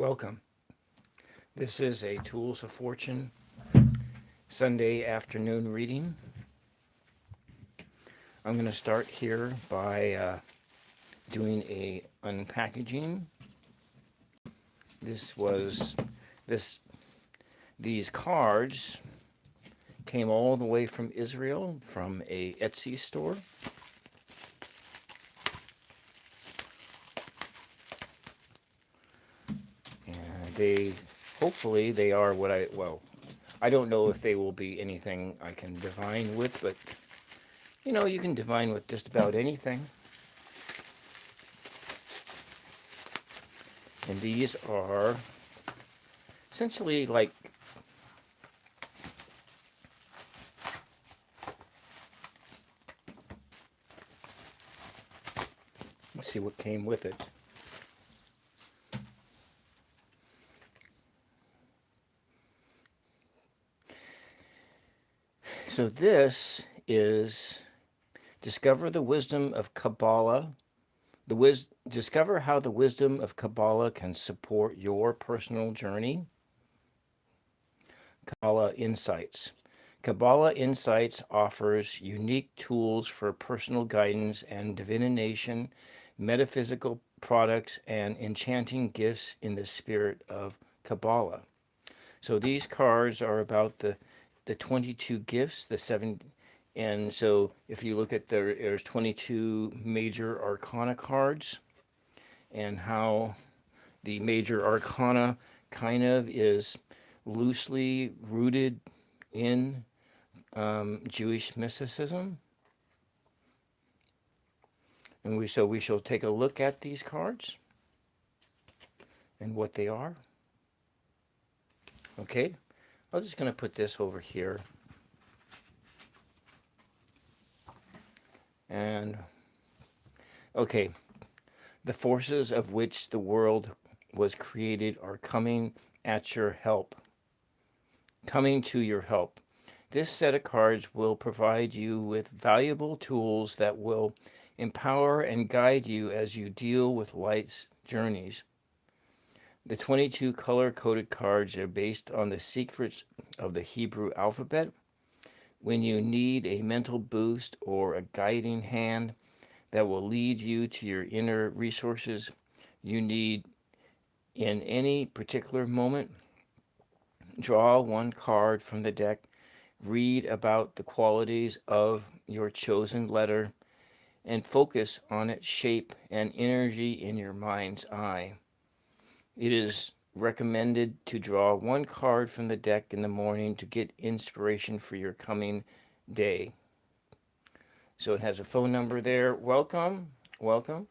Welcome. This is a Tools of Fortune Sunday afternoon reading. I'm going to start here by doing a unpackaging. This was this these cards came all the way from Israel from a Etsy store. And hopefully they are what I don't know if they will be anything I can divine with, but you can divine with just about anything. And these are essentially like let's see what came with it. So this is discover the wisdom of Kabbalah. Discover how the wisdom of Kabbalah can support your personal journey. Kabbalah Insights. Kabbalah Insights offers unique tools for personal guidance and divination, metaphysical products, and enchanting gifts in the spirit of Kabbalah. So these cards are about the 22 gifts, the seven. And so if you look at there's 22 major arcana cards, and how the major arcana kind of is loosely rooted in Jewish mysticism. And we shall take a look at these cards and what they are. Okay, I'm just going to put this over here. And okay, the forces of which the world was created are coming at your help. Coming to your help. This set of cards will provide you with valuable tools that will empower and guide you as you deal with life's journeys. The 22 color-coded cards are based on the secrets of the Hebrew alphabet. When you need a mental boost or a guiding hand that will lead you to your inner resources you need in any particular moment, draw one card from the deck, read about the qualities of your chosen letter, and focus on its shape and energy in your mind's eye. It is recommended to draw one card from the deck in the morning to get inspiration for your coming day. So it has a phone number there. Welcome, welcome,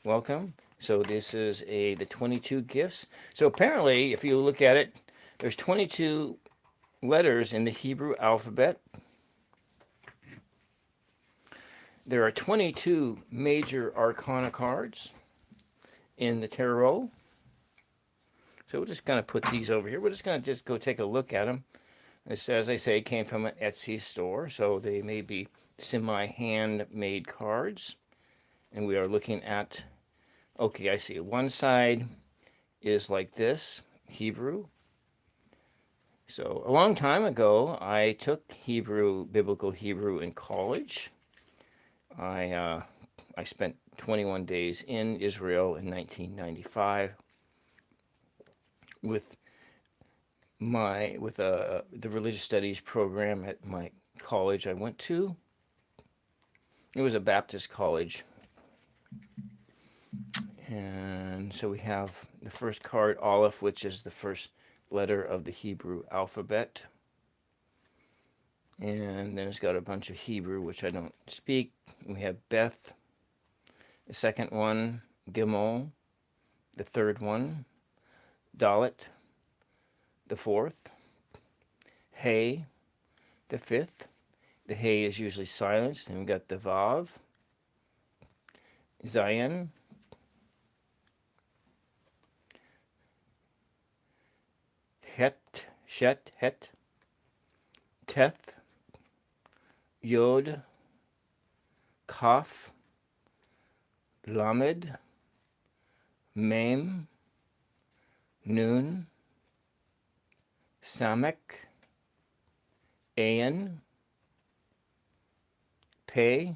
welcome. So this is the 22 gifts. So apparently, if you look at it, there's 22 letters in the Hebrew alphabet. There are 22 major arcana cards in the tarot. So we're just going to put these over here. We're just going to go take a look at them. This, as I say, came from an Etsy store, so they may be semi-handmade cards. And we are looking at, okay, I see. One side is like this, Hebrew. So a long time ago, I took biblical Hebrew in college. I spent 21 days in Israel in 1995 with the religious studies program at my college I went to. It was a Baptist college. And so we have the first card, Aleph, which is the first letter of the Hebrew alphabet. And then it's got a bunch of Hebrew, which I don't speak. We have Beth, the second one, Gimel, the third one, Dalet, the fourth, Hey, the fifth. The Hey is usually silenced. Then we've got the Vav, Zion, Het, Shet, Het, Teth, Yod, Kaf, Lamed, Mem, Nun, Samek, Ayan, Pe,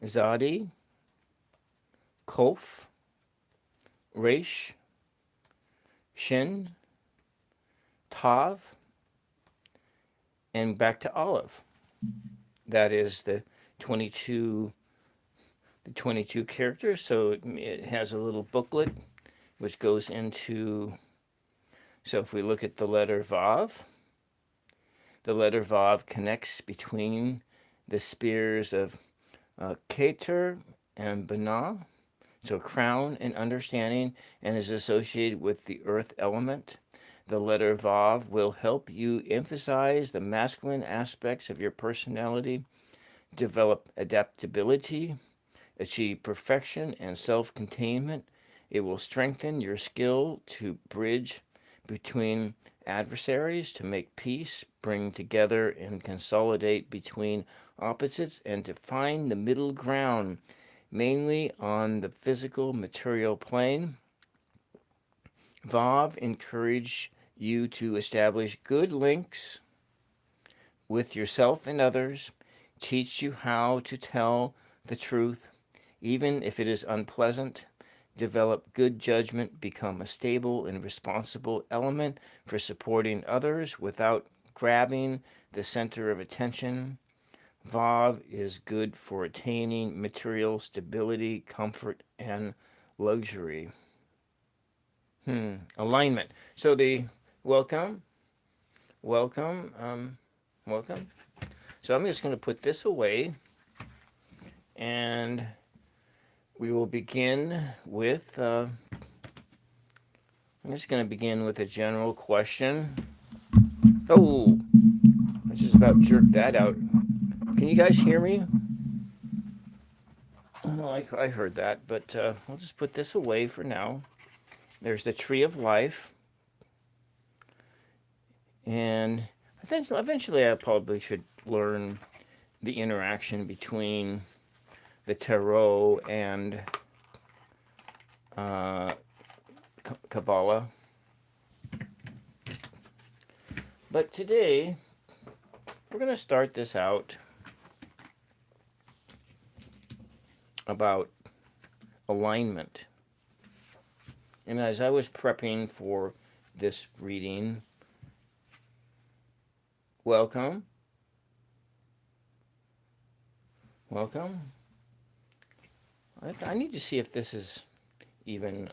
Zadi, Kof, Resh, Shin, Tav, and back to Aleph. That is the 22 characters. So it has a little booklet which goes into. So if we look at the letter Vav, the letter Vav connects between the spears of Keter and Binah, so crown and understanding, and is associated with the earth element. The letter Vav will help you emphasize the masculine aspects of your personality, develop adaptability, achieve perfection and self-containment. It will strengthen your skill to bridge between adversaries, to make peace, bring together and consolidate between opposites, and to find the middle ground, mainly on the physical material plane. Vav encourage you to establish good links with yourself and others, teach you how to tell the truth, even if it is unpleasant, develop good judgment, become a stable and responsible element for supporting others without grabbing the center of attention. Vav is good for attaining material stability, comfort, and luxury. Alignment. So the welcome, welcome, welcome. So I'm just going to put this away, and we will begin with. I'm just going to begin with a general question. Oh, I just about jerked that out. Can you guys hear me? No, I heard that, but I'll just put this away for now. There's the tree of life. And eventually I probably should learn the interaction between the tarot and Kabbalah. But today, we're going to start this out about alignment. And as I was prepping for this reading, welcome. Welcome. I need to see if this is even,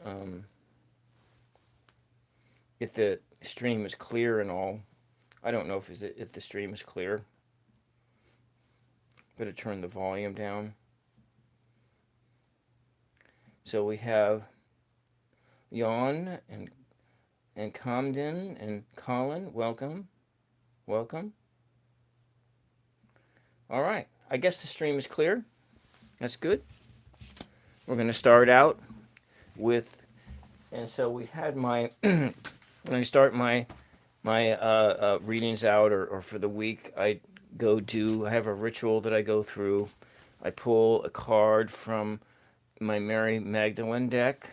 if the stream is clear and all. I don't know if the stream is clear. Better turn the volume down. So we have Jan and Camden and Colin. Welcome. Welcome. All right. I guess the stream is clear. That's good. We're going to start out with, and so we had my, when I start my readings out or for the week, I have a ritual that I go through. I pull a card from my Mary Magdalene deck,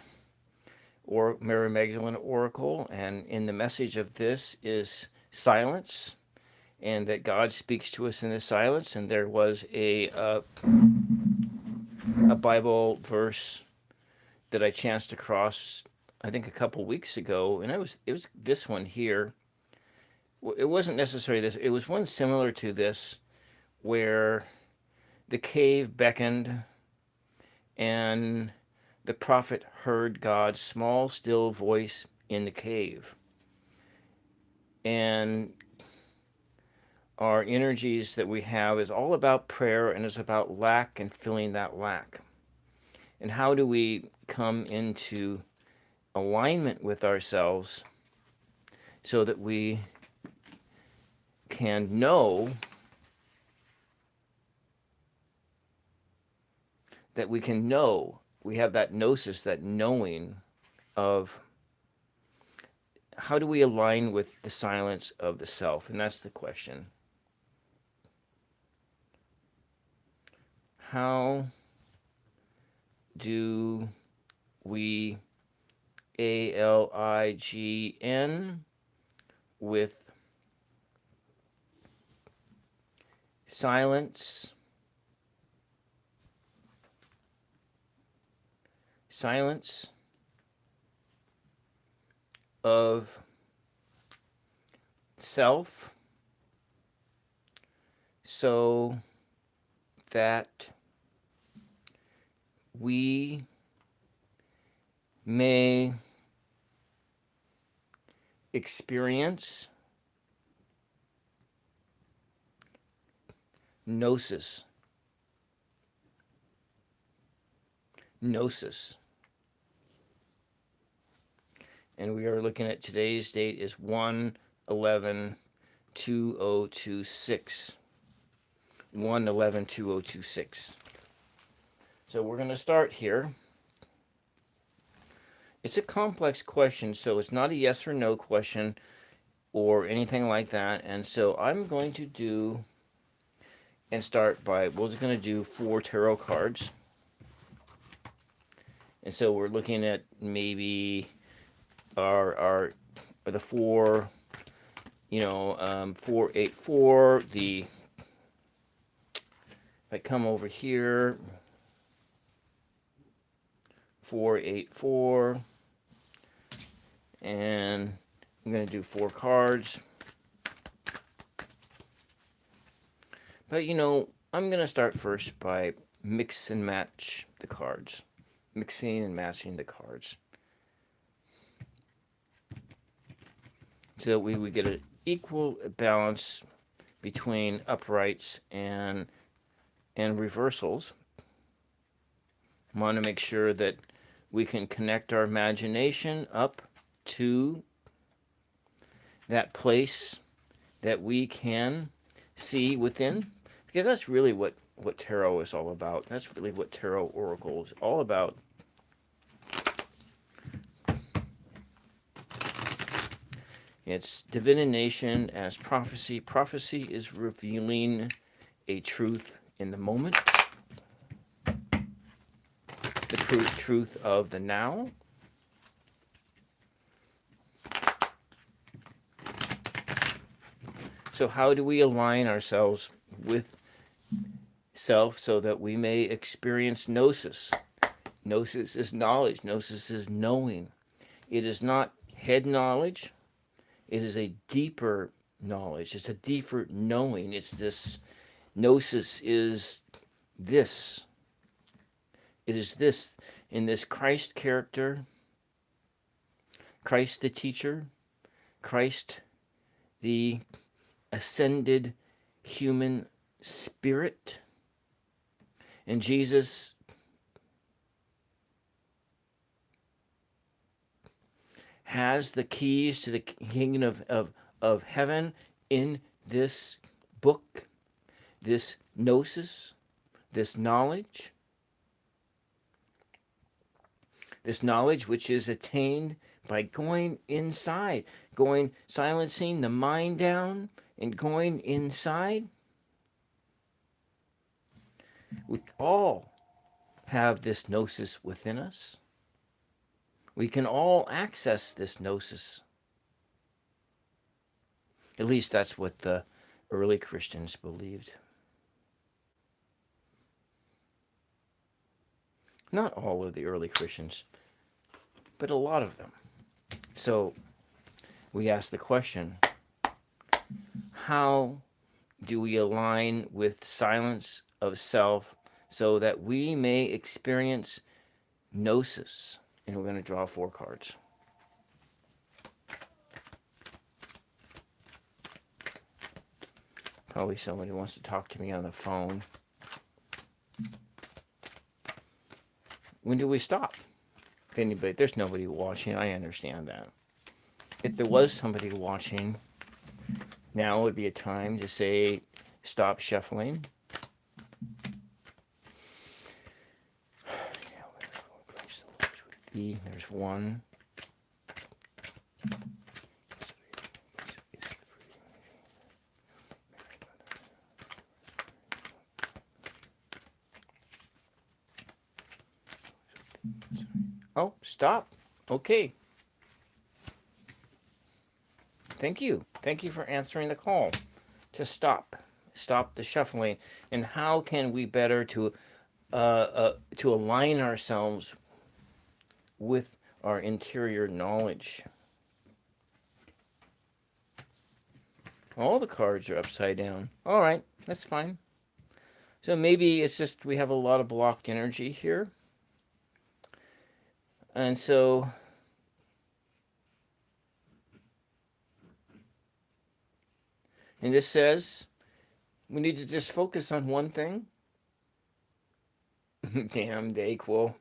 or Mary Magdalene Oracle, and in the message of this is silence, and that God speaks to us in the silence. And there was a Bible verse that I chanced across, I think a couple weeks ago, and it was this one here. It wasn't necessarily this. It was one similar to this, where the cave beckoned, and the prophet heard God's small, still voice in the cave. And our energies that we have is all about prayer, and it's about lack and filling that lack. And how do we come into alignment with ourselves so that we can know we have that gnosis, that knowing of how do we align with the silence of the self? And that's the question. How do we ALIGN with silence of self so that we may experience Gnosis. And we are looking at today's date is 1/11/2026. 1/11/2026. So we're going to start here. It's a complex question, so it's not a yes or no question or anything like that. And so I'm going to do and start by, we're just going to do 4 tarot cards. And so we're looking at maybe our the 4, 484, if I come over here, 484, and I'm going to do 4 cards. But I'm going to start first by mix and match the cards. Mixing and matching the cards. So that we would get an equal balance between uprights and reversals. I want to make sure that we can connect our imagination up to that place that we can see within, because that's really what tarot is all about. That's really what tarot oracle is all about. It's divination as prophecy. Prophecy is revealing a truth in the moment, the truth of the now. So how do we align ourselves with self so that we may experience Gnosis? Gnosis is knowledge. Gnosis is knowing. It is not head knowledge. It is a deeper knowledge. It's a deeper knowing. It's this. Gnosis is this. It is this. In this Christ character, Christ the teacher, Christ the ascended human spirit, and Jesus has the keys to the kingdom of heaven in this book, this Gnosis, this knowledge which is attained by going inside, silencing the mind down and going inside. We all have this Gnosis within us. We can all access this Gnosis. At least that's what the early Christians believed. Not all of the early Christians, but a lot of them. So we ask the question, how do we align with silence of self so that we may experience Gnosis? And we're going to draw 4 cards. Probably somebody wants to talk to me on the phone. When do we stop? If anybody, there's nobody watching, I understand that. If there was somebody watching, now would be a time to say, stop shuffling. There's 1. Oh, stop. Okay. Thank you. Thank you for answering the call to stop. Stop the shuffling. And how can we better to align ourselves with our interior knowledge? All the cards are upside down. All right, that's fine. So maybe it's just we have a lot of blocked energy here. And so and this says we need to just focus on one thing. Damn, Dayquil.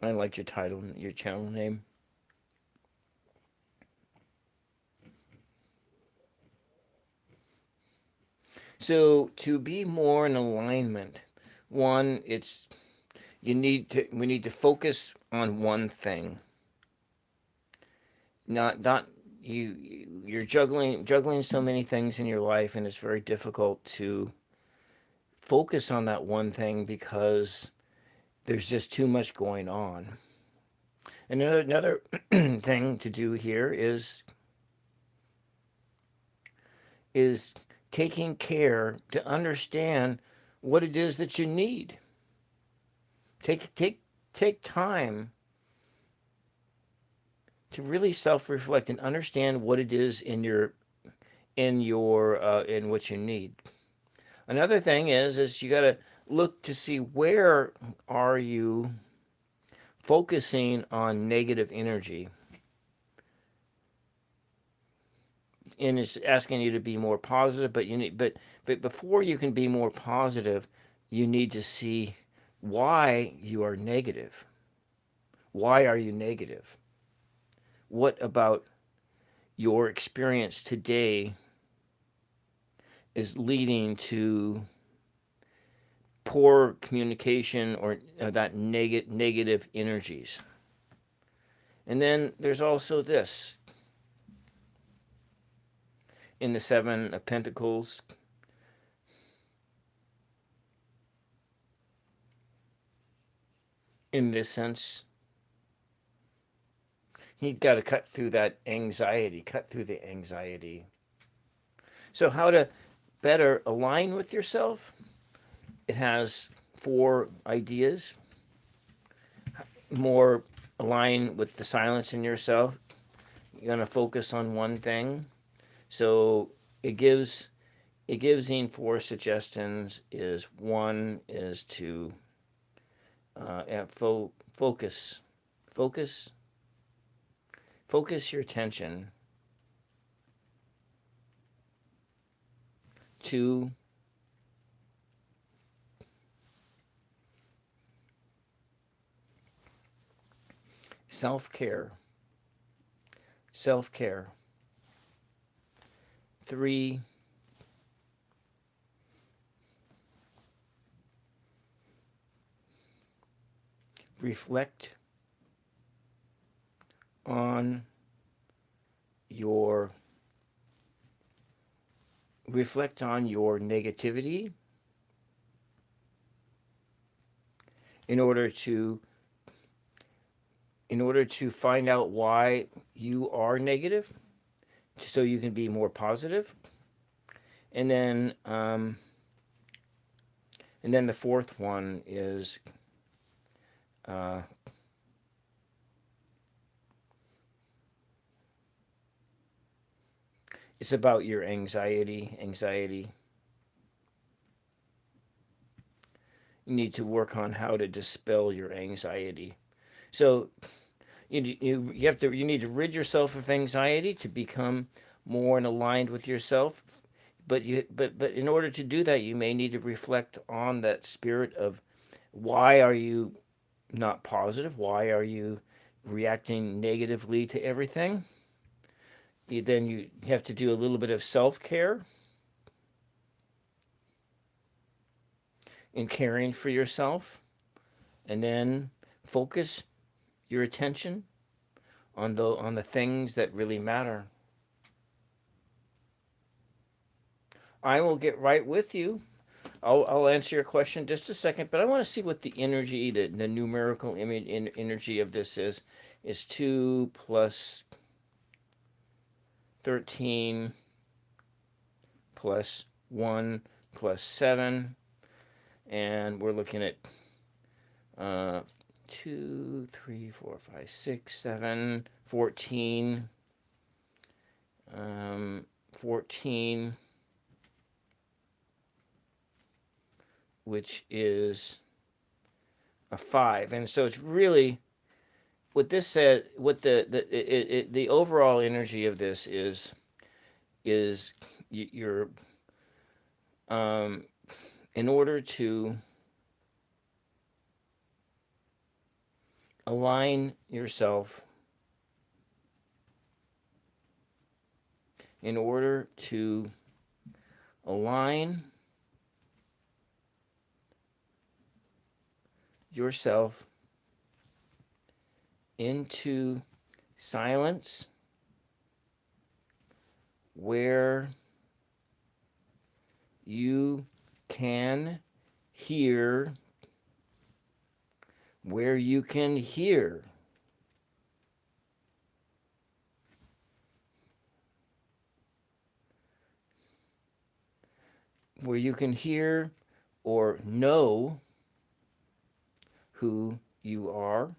I like your title, your channel name. So to be more in alignment, one, it's we need to focus on one thing. Not you're juggling so many things in your life, and it's very difficult to focus on that one thing because there's just too much going on. And another thing to do here is taking care to understand what it is that you need. Take time to really self-reflect and understand what it is in what you need. Another thing is you got to look to see where are you focusing on negative energy, and it's asking you to be more positive. But before you can be more positive, you need to see why you are negative. Why are you negative? What about your experience today is leading to poor communication or that negative energies? And then there's also this in the Seven of Pentacles. In this sense, you've got to cut through that anxiety, cut through the anxiety. So how to better align with yourself? It has 4 ideas. More align with the silence in yourself. You're going to focus on one thing. So it gives in 4 suggestions. Is one is to focus your attention. 2, self-care. 3, reflect on your negativity in order to find out why you are negative so you can be more positive. And then the 4th one is it's about your anxiety. You need to work on how to dispel your anxiety. So you need to rid yourself of anxiety to become more and aligned with yourself. But in order to do that, you may need to reflect on that spirit of why are you not positive? Why are you reacting negatively to everything? Then you have to do a little bit of self-care in caring for yourself, and then focus your attention on the things that really matter. I will get right with you. I'll answer your question in just a second, but I want to see what the energy, the numerical image energy of this is. Is 2 plus 13 plus 1 plus 7, and we're looking at 2, 3, 4, 5, 6, 7, 14, 14, which is a 5. And so it's really what this said, what the overall energy of this is you're in order to align yourself, in order to align yourself into silence where you can hear, where you can hear where you can hear or know who you are.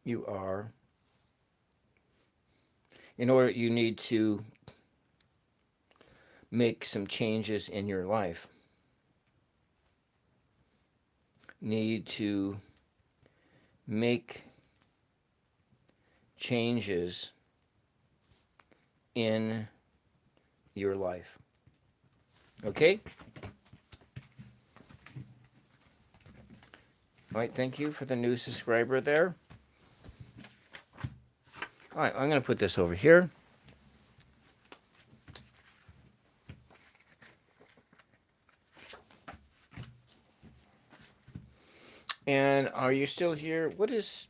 You are. In order, you need to make some changes in your life. Need to make changes in your life. Okay? All right, thank you for the new subscriber there. All right, I'm going to put this over here. And are you still here? What is...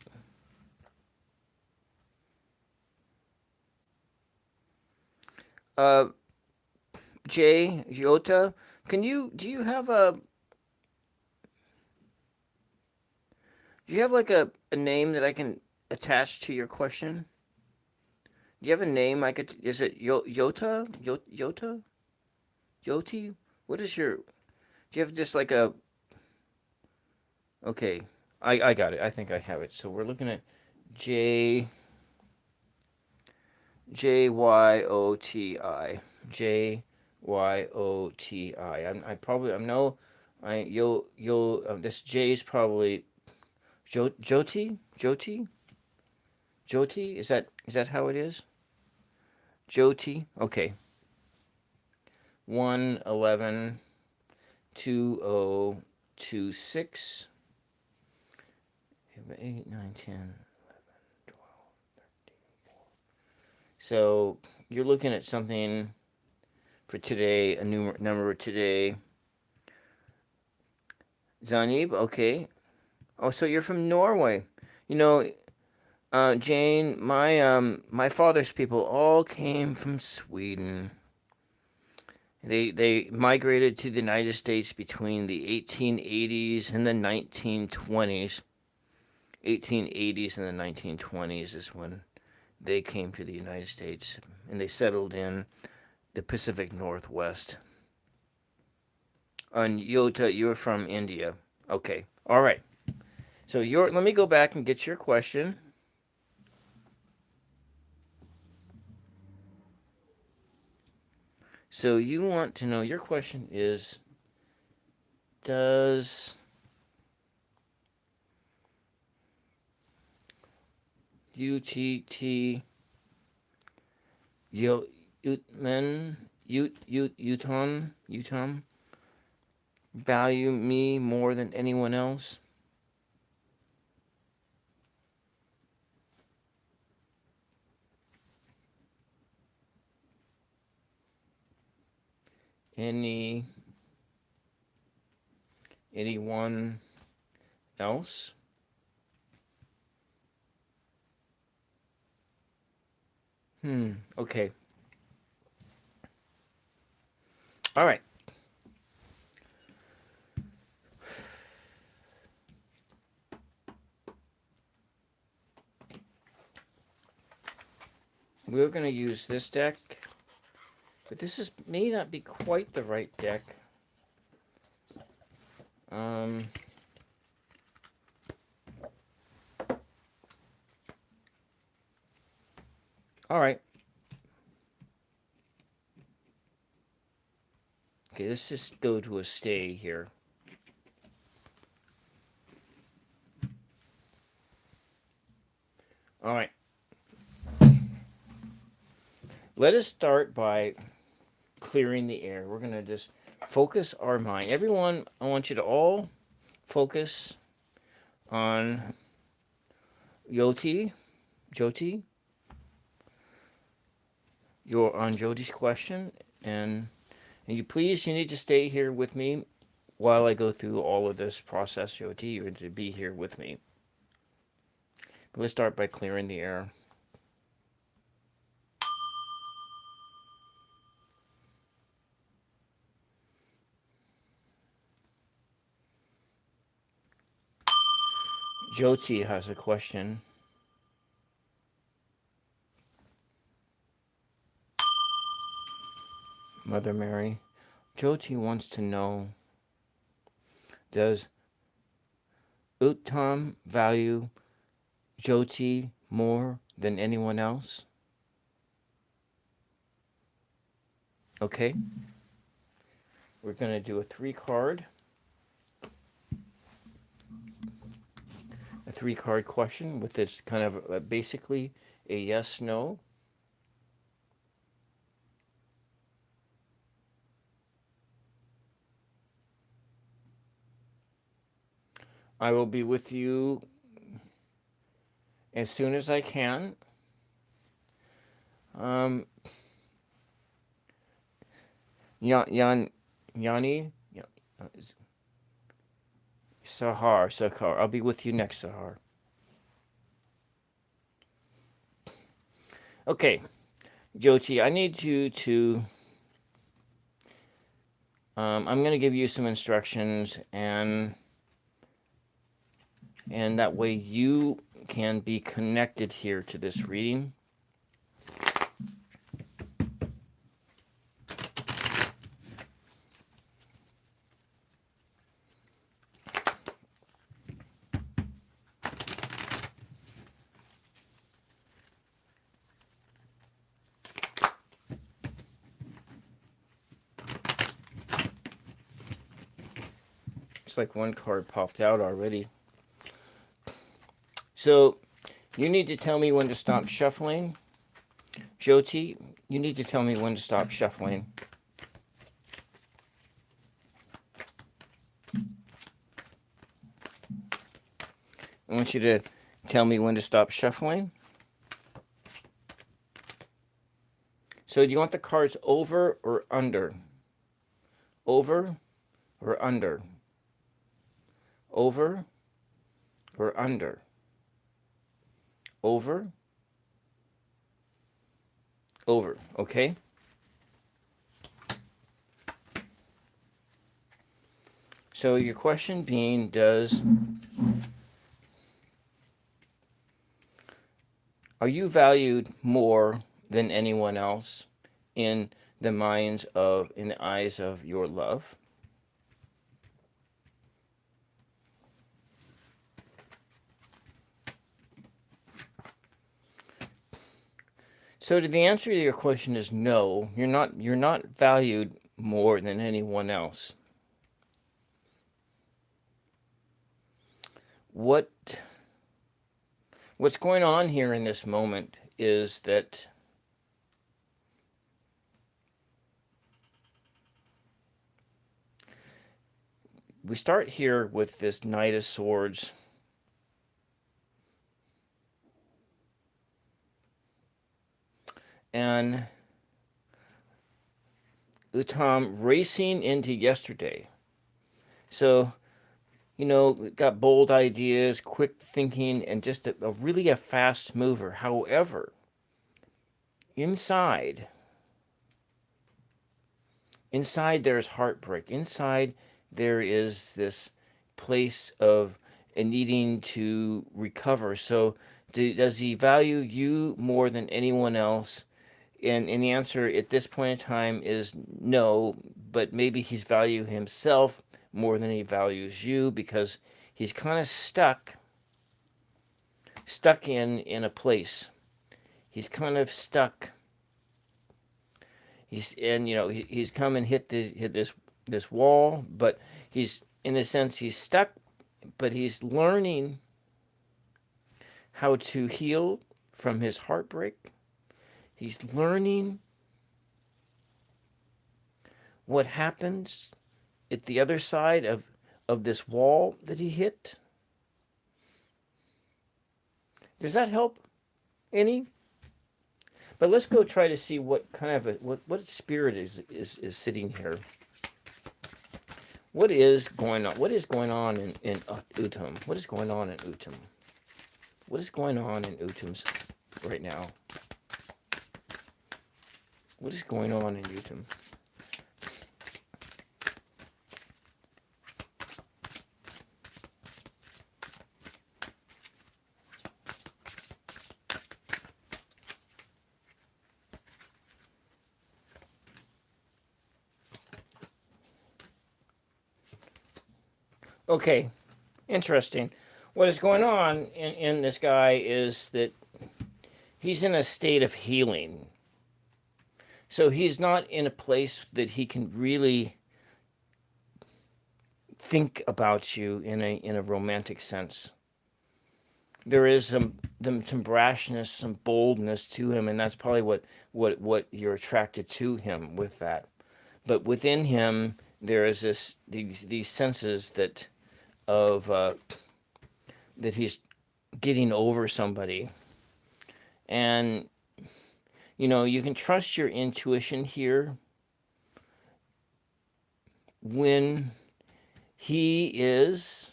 Jay Yota, do you have like a name that I can attach to your question? Do you have a name I could, is it Yota? Yota? Yoti? What is your, do you have just like a, okay, I got it. I think I have it. So we're looking at J Y O T I. J Y O T I. This J is probably Joti? Is that how it is? Joti? Okay. 1-11-2026. 8, 9, 10, 11, 12, 13. So you're looking at something for today, a new number today. Zanib, okay. Oh, so you're from Norway. You know, Jane, my father's people all came from Sweden. They migrated to the United States between the 1880s and the 1920s. 1880s and the 1920s is when they came to the United States, and they settled in the Pacific Northwest. And Yota, you're from India. Okay, all right. So let me go back and get your question. So you want to know, your question is, does UTT Uton value me more than anyone else? Anyone else? Okay. All right. We're going to use this deck, but this may not be quite the right deck. All right. Okay, let's just go to a stay here. All right. Let us start by clearing the air. We're going to just focus our mind. Everyone, I want you to all focus on Jyoti, you're on Jyoti's question, and you need to stay here with me while I go through all of this process, Jyoti. You're to be here with me. But let's start by clearing the air. Jyoti has a question. Mother Mary, Jyoti wants to know, does Uttam value Jyoti more than anyone else? Okay. We're going to do a 3-card question with this kind of basically a yes/no. I will be with you as soon as I can. Yanni, Sahar. I'll be with you next, Sahar. Okay, Jyoti, I need you to. I'm going to give you some instructions, and that way you can be connected here to this reading. Looks like one card popped out already. So you need to tell me when to stop shuffling. Jyoti, you need to tell me when to stop shuffling. I want you to tell me when to stop shuffling. So do you want the cards over or under? Over or under? Over or under? Over? Over, okay? So your question being, are you valued more than anyone else in the eyes of your love? So the answer to your question is no. You're not valued more than anyone else. What's going on here in this moment is that we start here with this Knight of Swords. And Uttam racing into yesterday. So, got bold ideas, quick thinking, and just a really fast mover. However, inside, Inside there's heartbreak. Inside there is this place of needing to recover. So does he value you more than anyone else? And the answer at this point in time is no, but maybe he's value himself more than he values you, because he's kind of stuck in a place. He's kind of stuck. He's come and hit this wall, but he's, in a sense, he's stuck, but he's learning how to heal from his heartbreak. He's learning what happens at the other side of this wall that he hit. Does that help any? But let's go try to see what kind of what spirit is sitting here. What is going on? What is going on in Utum? What is going on in Utum? What is going on in Utum's right now? What is going on in Utum? Okay, interesting. What is going on in this guy is that he's in a state of healing. So he's not in a place that he can really think about you in a romantic sense. There is some brashness, some boldness to him, and that's probably what you're attracted to him with that. But within him, there is these senses that he's getting over somebody, and you can trust your intuition here when he is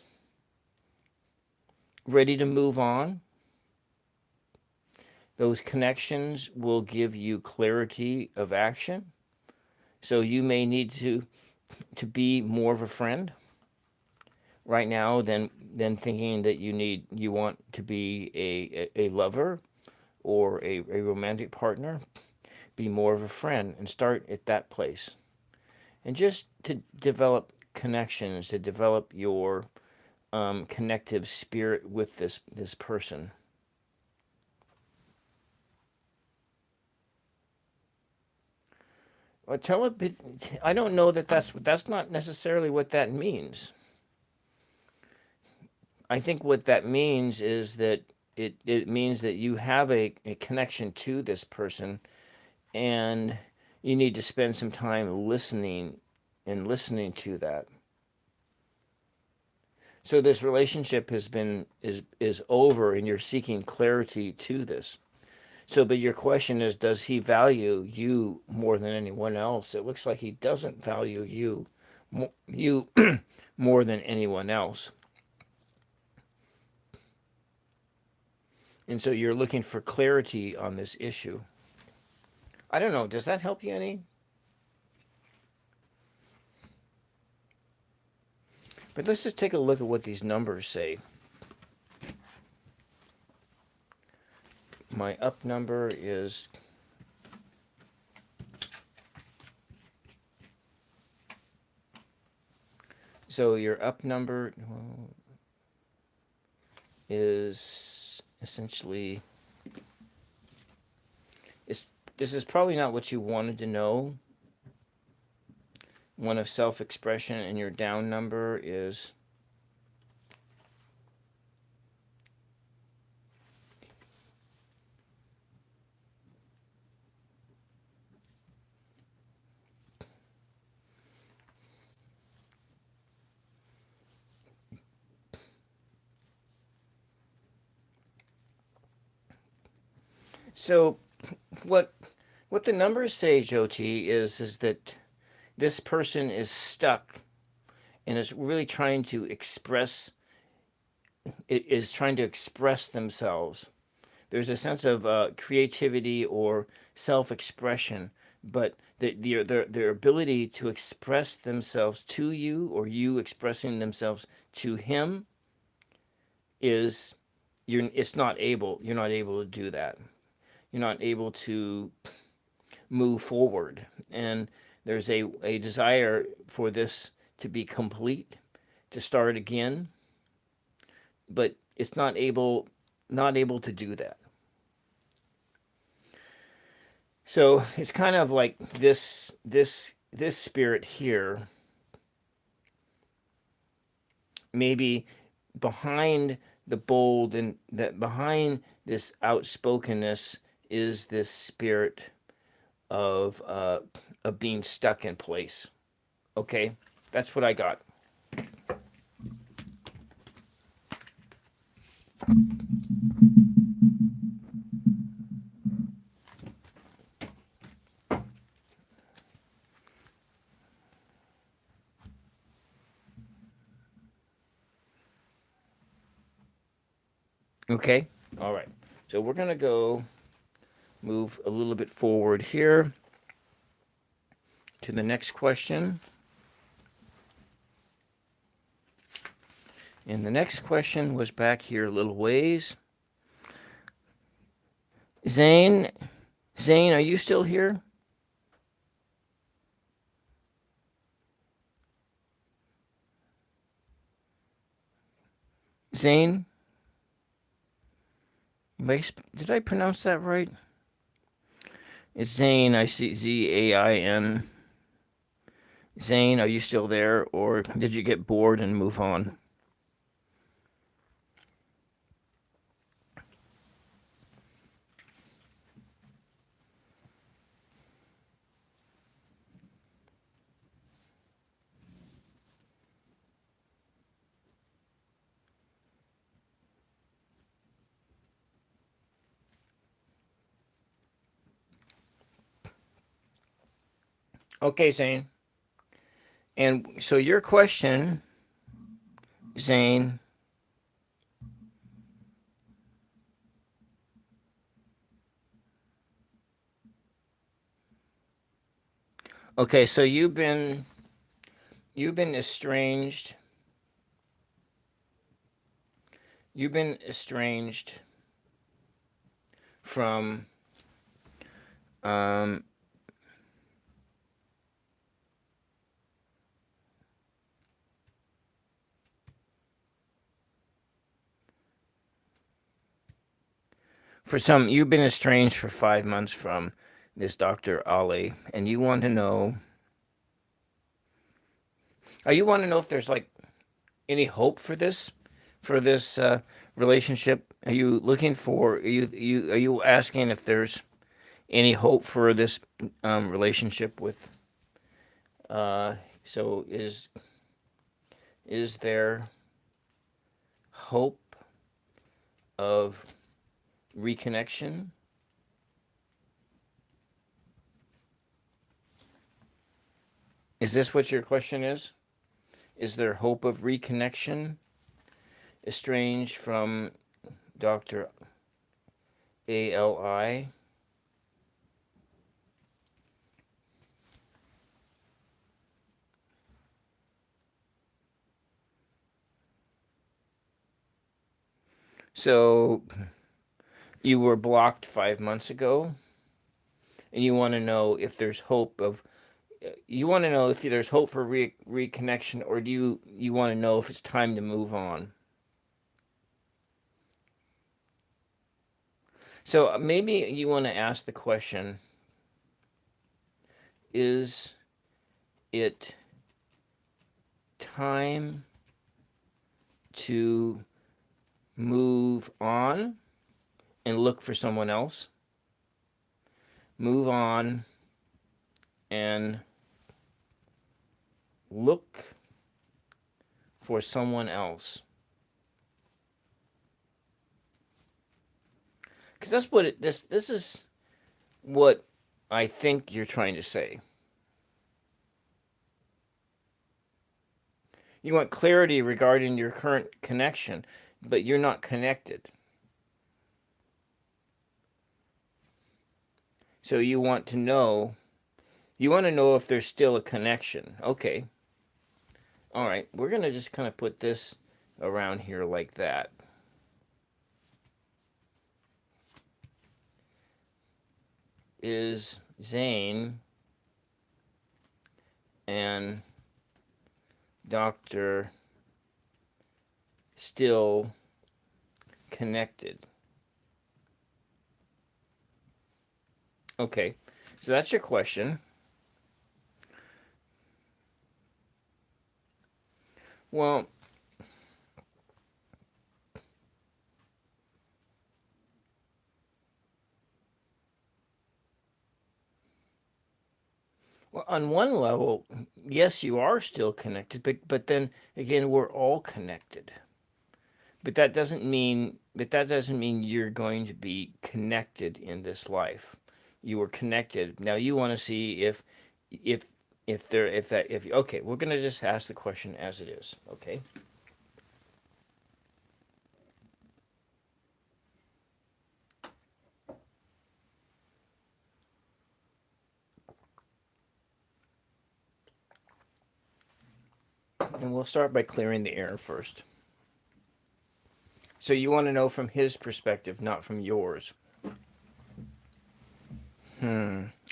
ready to move on. Those connections will give you clarity of action. So you may need to be more of a friend right now than thinking that you want to be a lover or a romantic partner. Be more of a friend and start at that place. And just to develop connections, to develop your connective spirit with this person. Well, I don't know that's not necessarily what that means. I think what that means is that it means that you have a connection to this person, and you need to spend some time listening to that. So this relationship is over, and you're seeking clarity to this. So, but your question is, does he value you more than anyone else? It looks like he doesn't value you more than anyone else. And so you're looking for clarity on this issue. I don't know. Does that help you any? But let's just take a look at what these numbers say. My up number is so your up number is essentially this is probably not what you wanted to know. One of self-expression, and your down number is so what the numbers say, Jyoti, is that this person is stuck and is really trying to express themselves. There's a sense of creativity or self-expression, but their ability to express themselves to you, or you expressing themselves to him, is you're not able to do that. You're not able to move forward. And there's a desire for this to be complete, to start again, but it's not able to do that. So it's kind of like this spirit here, maybe behind the bold, and that behind this outspokenness is this spirit of being stuck in place. Okay, that's what I got. Okay, all right. So we're gonna go move a little bit forward here to the next question. And the next question was back here a little ways. Zane, are you still here? Zane? Did I pronounce that right? It's Zane. I see Zain. Zane, are you still there, or did you get bored and move on? Okay, Zane. And so your question, Zane, okay, so you've been estranged. You've been estranged from um you've been estranged for 5 months from this Dr. Ali, and you want to know, you want to know if there's like any hope for this relationship. Are you looking for, are you asking if there's any hope for this relationship with so is there hope of reconnection? Is this what your question is? Is there hope of reconnection? Estranged from Dr. Ali? So you were blocked 5 months ago, and you want to know if there's hope of, you want to know if there's hope for reconnection, or do you want to know if it's time to move on? So maybe you want to ask the question, is it time to move on and look for someone else? Move on and look for someone else. Because that's what this is what I think you're trying to say. You want clarity regarding your current connection, but you're not connected. So you want to know You want to know if there's still a connection. Okay. All right. We're going to just kind of put this around here like that. Is Zane and Dr. still connected? Okay. So that's your question. Well, on one level, yes, you are still connected, but then again, we're all connected. But that doesn't mean you're going to be connected in this life. You were connected. Now you want to see if if there if that if okay, we're going to just ask the question as it is, okay? And we'll start by clearing the air first. So you want to know from his perspective, not from yours.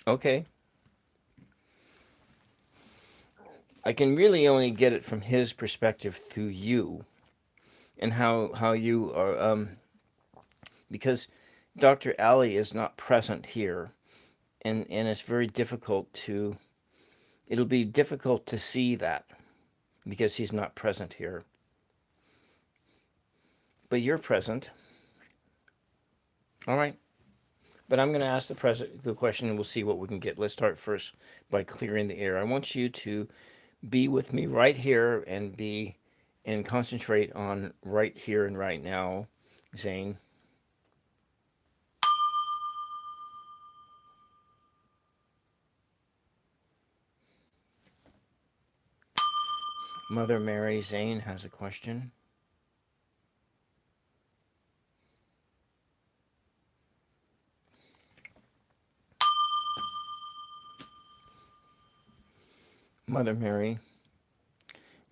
Okay. I can really only get it from his perspective through you and how you are because Dr. Ali is not present here, and it's very difficult to it'll be difficult to see that because he's not present here. But you're present. All right. But I'm going to ask the question and we'll see what we can get. Let's start first by clearing the air. I want you to be with me right here and concentrate on right here and right now, Zane. Mother Mary, Zane has a question. Mother Mary,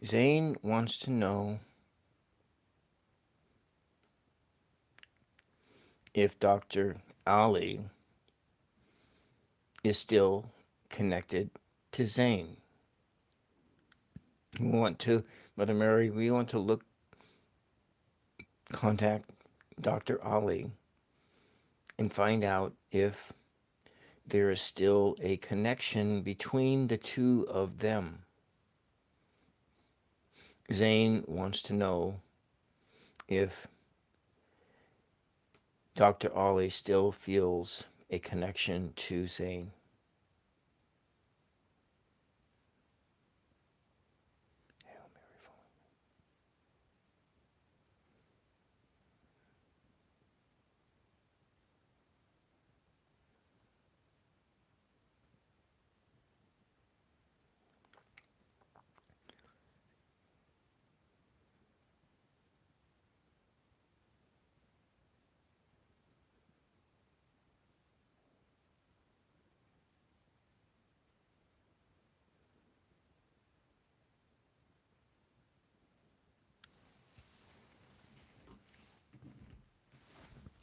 Zane wants to know if Dr. Ali is still connected to Zane. We want to, Mother Mary, we want to contact Dr. Ali and find out if there is still a connection between the two of them. Zane wants to know if Dr. Ali still feels a connection to Zane.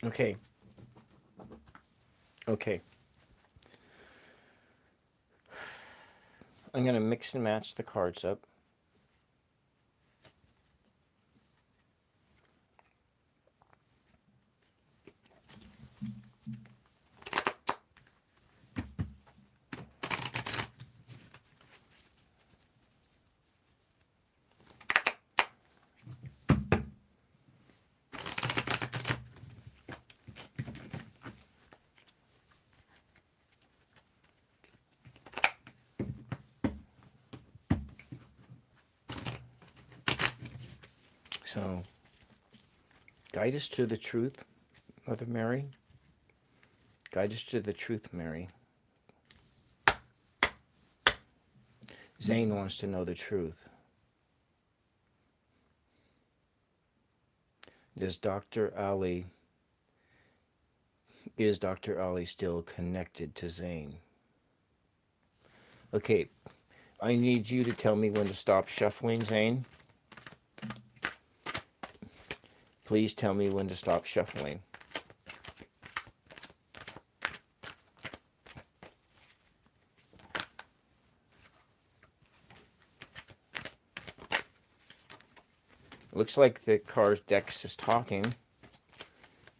Okay. Okay. I'm going to mix and match the cards up. So, guide us to the truth, Mother Mary. Guide us to the truth, Mary. Zane wants to know the truth. Is Dr. Ali still connected to Zane? Okay, I need you to tell me when to stop shuffling, Zane. Please tell me when to stop shuffling. Looks like the card dex is talking.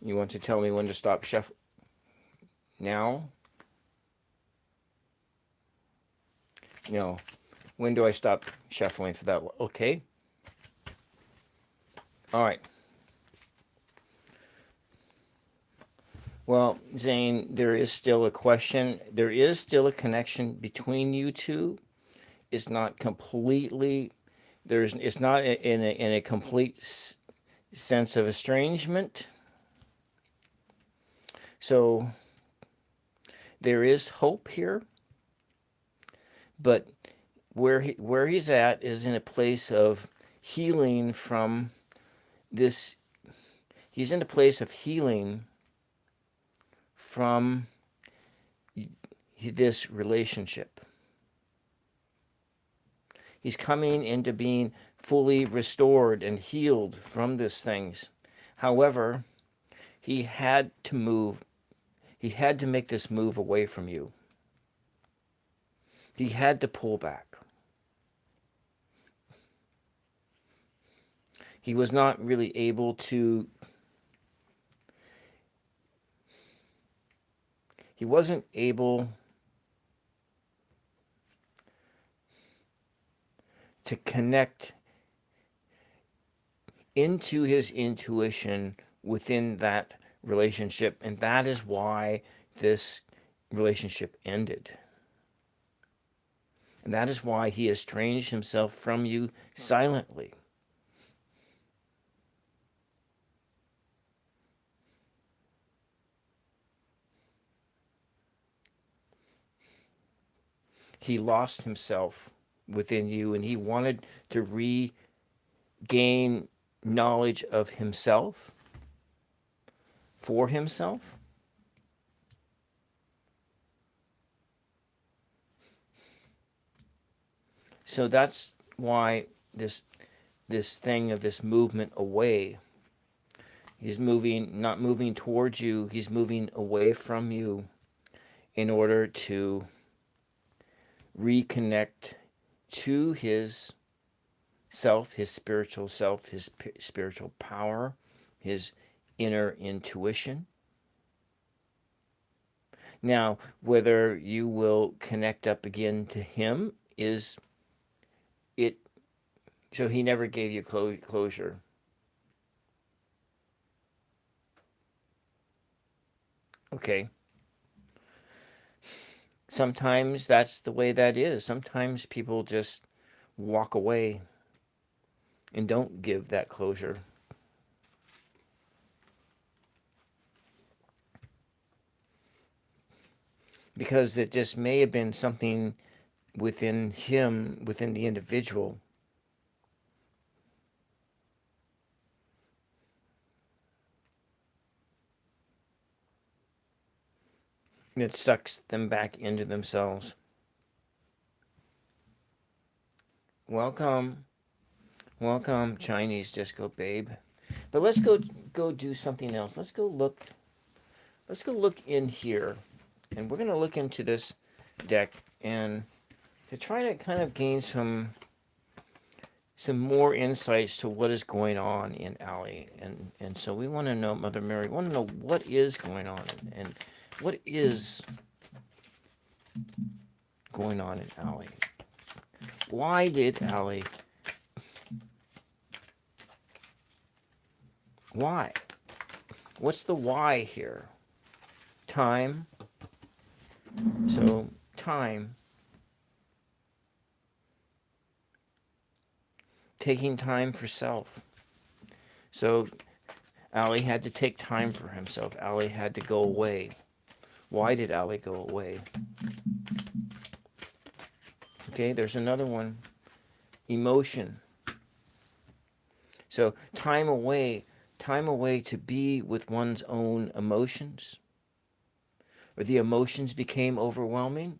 You want to tell me when to stop shuffling? Now? No. When do I stop shuffling for that? Okay. All right. Well, Zane, there is still a question. There is still a connection between you two. It's not completely. It's not in a complete sense of estrangement. So there is hope here, but where he's at is in a place of healing from this. He's in a place of healing from this relationship. He's coming into being fully restored and healed from these things. However, he had to move. He had to make this move away from you. He had to pull back. He was not really able to. He wasn't able to connect into his intuition within that relationship, and that is why this relationship ended. And that is why he estranged himself from you silently. He lost himself within you, and he wanted to regain knowledge of himself for himself. So that's why this thing of this movement away. He's moving, not moving towards you, he's moving away from you in order to reconnect to his self, his spiritual power, his inner intuition. Now, whether you will connect up again to him is it. So he never gave you closure. Okay. Sometimes that's the way that is. Sometimes people just walk away and don't give that closure. Because it just may have been something within him, within the individual, that sucks them back into themselves. Welcome. Welcome, Chinese Disco Babe. But let's go do something else. Let's go look in here. And we're going to look into this deck and to try to kind of gain some more insights to what is going on in Allie. And so we want to know, Mother Mary, we want to know what is going on and what is going on in Allie. Why did Allie? Why? What's the why here? Time. So, time. Taking time for self. So, Allie had to take time for himself. Allie had to go away. Why did Allie go away? Okay, there's another one. Emotion. So, time away to be with one's own emotions. Or the emotions became overwhelming.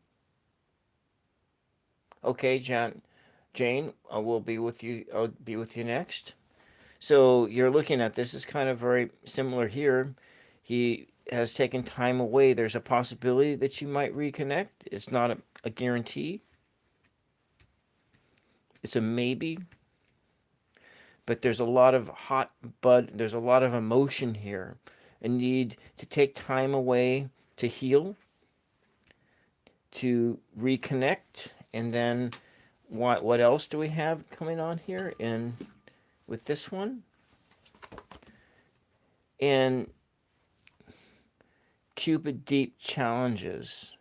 Okay, Jane, will be with you. I'll be with you next. So you're looking at this is kind of very similar here. He has taken time away. There's a possibility that you might reconnect. It's not a guarantee. It's a maybe. But there's a lot of there's a lot of emotion here. A need to take time away to heal, to reconnect, and then what else do we have coming on here in with this one? And Cupid deep challenges.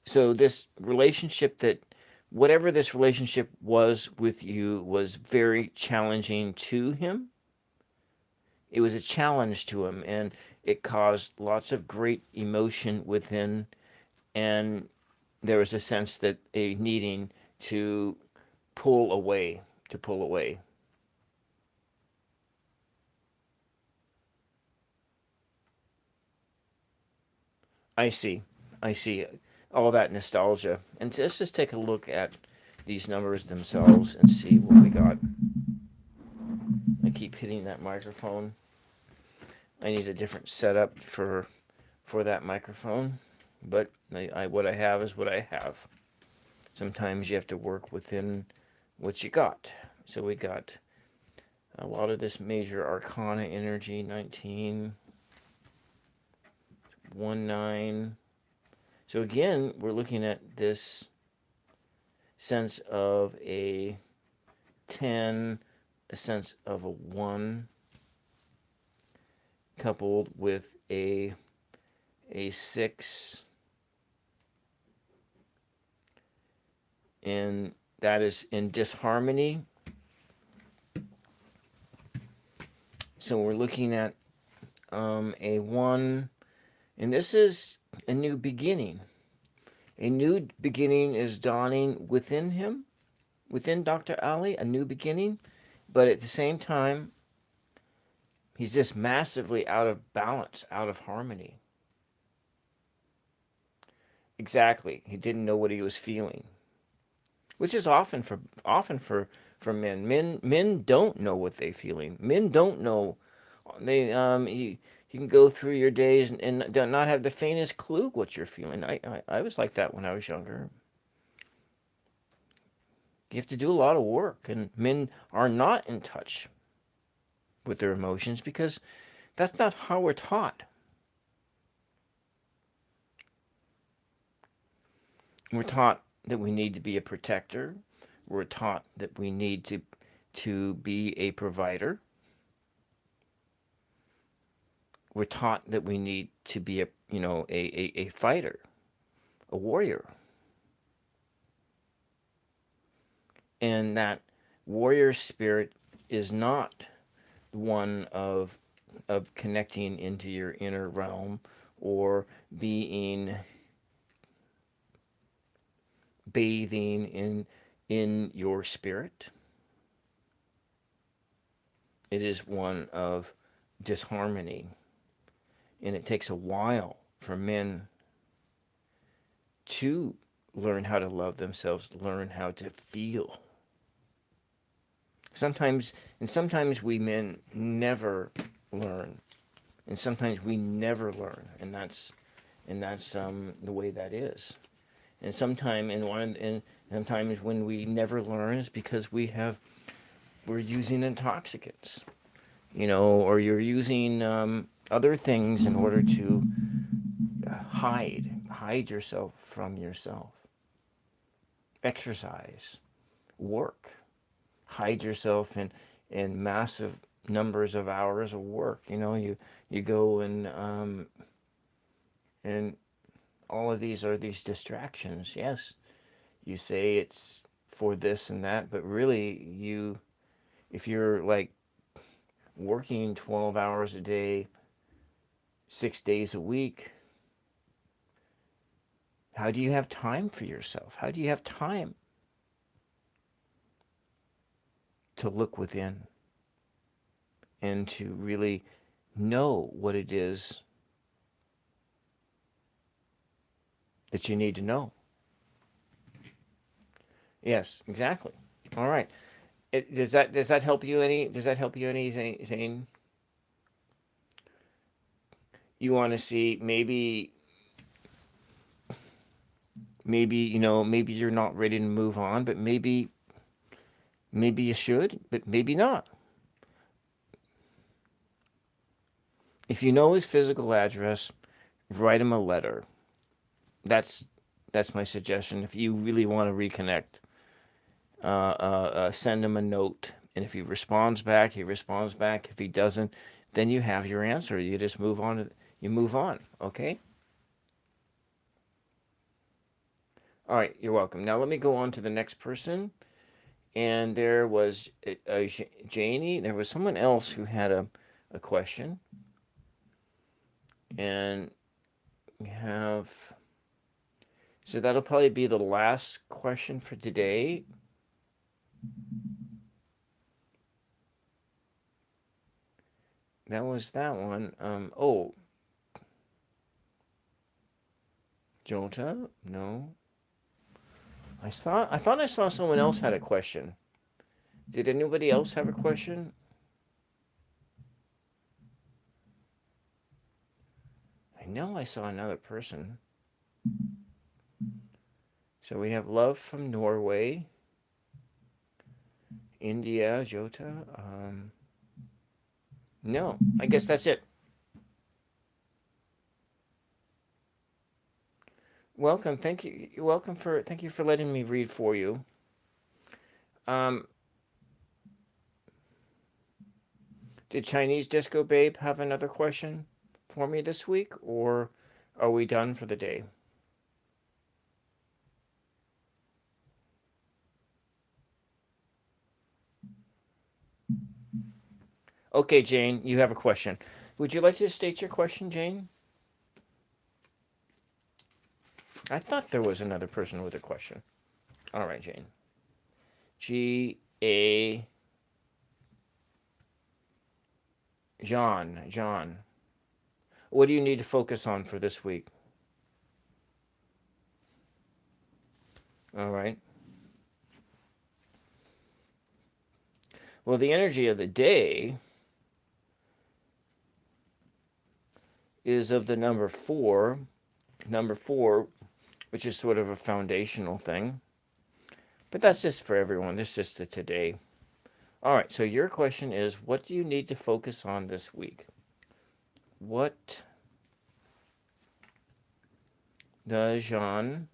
So this relationship whatever this relationship was with you was very challenging to him. It was a challenge to him, and it caused lots of great emotion within, and there was a sense that a needing to pull away, to pull away. I see. I see all that nostalgia. And let's just take a look at these numbers themselves and see what we got. I keep hitting that microphone. I need a different setup for that microphone, but what I have is what I have. Sometimes you have to work within what you got. So we got a lot of this major arcana energy, 19, 1, 9. So again, we're looking at this sense of a 10, a sense of a 1, coupled with a 6, and that is in disharmony. So we're looking at a 1, and this is a new beginning. A new beginning is dawning within him, within Dr. Ali, a new beginning, but at the same time, he's just massively out of balance, out of harmony. Exactly. He didn't know what he was feeling, which is often for men. Men don't know what they're feeling. Men don't know. You can go through your days and not have the faintest clue what you're feeling. I was like that when I was younger. You have to do a lot of work, and men are not in touch with their emotions because that's not how we're taught. We're taught that we need to be a protector. We're taught that we need to be a provider. We're taught that we need to be a fighter, a warrior. And that warrior spirit is not one of connecting into your inner realm or bathing in your spirit. It is one of disharmony. And it takes a while for men to learn how to love themselves, learn how to feel. Sometimes we men never learn, and sometimes we never learn, and that's the way that is. And sometimes when we never learn is because we're using intoxicants, or you're using other things in order to hide yourself from yourself. Exercise, work, hide yourself in massive numbers of hours of work. You go and all of these are these distractions. Yes, you say it's for this and that, but really if you're like working 12 hours a day, 6 days a week, how do you have time for yourself? How do you have time to look within and to really know what it is that you need to know. Yes, exactly. All right. Does that help you any? Does that help you any, Zane? You want to see maybe maybe you're not ready to move on, but maybe you should, but maybe not. If you know his physical address, write him a letter. That's my suggestion. If you really want to reconnect, send him a note, and if he responds back, he responds back. If he doesn't, then you have your answer. You just move on. You move on. Okay. All right. You're welcome. Now let me go on to the next person. And there was Janie. There was someone else who had a question. And we have, so that'll probably be the last question for today. That was that one. Oh, Jota? No. I thought I saw someone else had a question. Did anybody else have a question? I know I saw another person. So we have love from Norway, India, Jota. No, I guess that's it. Welcome. Thank you. Thank you for letting me read for you. Did Chinese Disco Babe have another question for me this week, or are we done for the day? Okay, Jane, you have a question. Would you like to state your question, Jane? I thought there was another person with a question. All right, Jane. G.A. John. What do you need to focus on for this week? All right. Well, the energy of the day is of the number 4. Number 4, which is sort of a foundational thing. But that's just for everyone. This is just the today. All right, so your question is, what do you need to focus on this week? What does Jean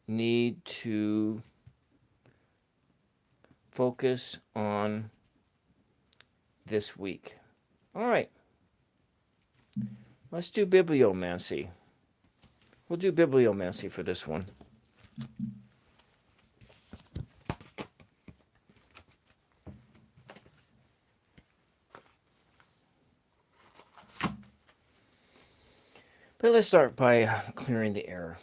need to focus on this week? All right. Let's do bibliomancy. We'll do bibliomancy for this one. But let's start by clearing the air.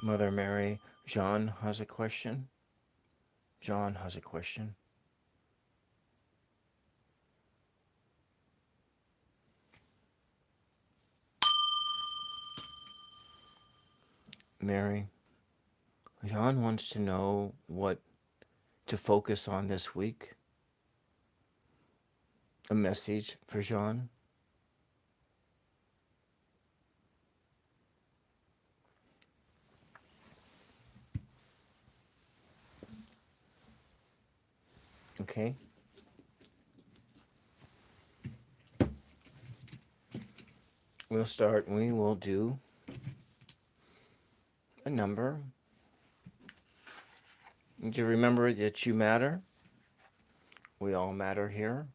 Mother Mary, John has a question. John has a question. Mary, John wants to know what to focus on this week. A message for John. Okay. We'll start. We will do a number. You to remember that you matter. We all matter here.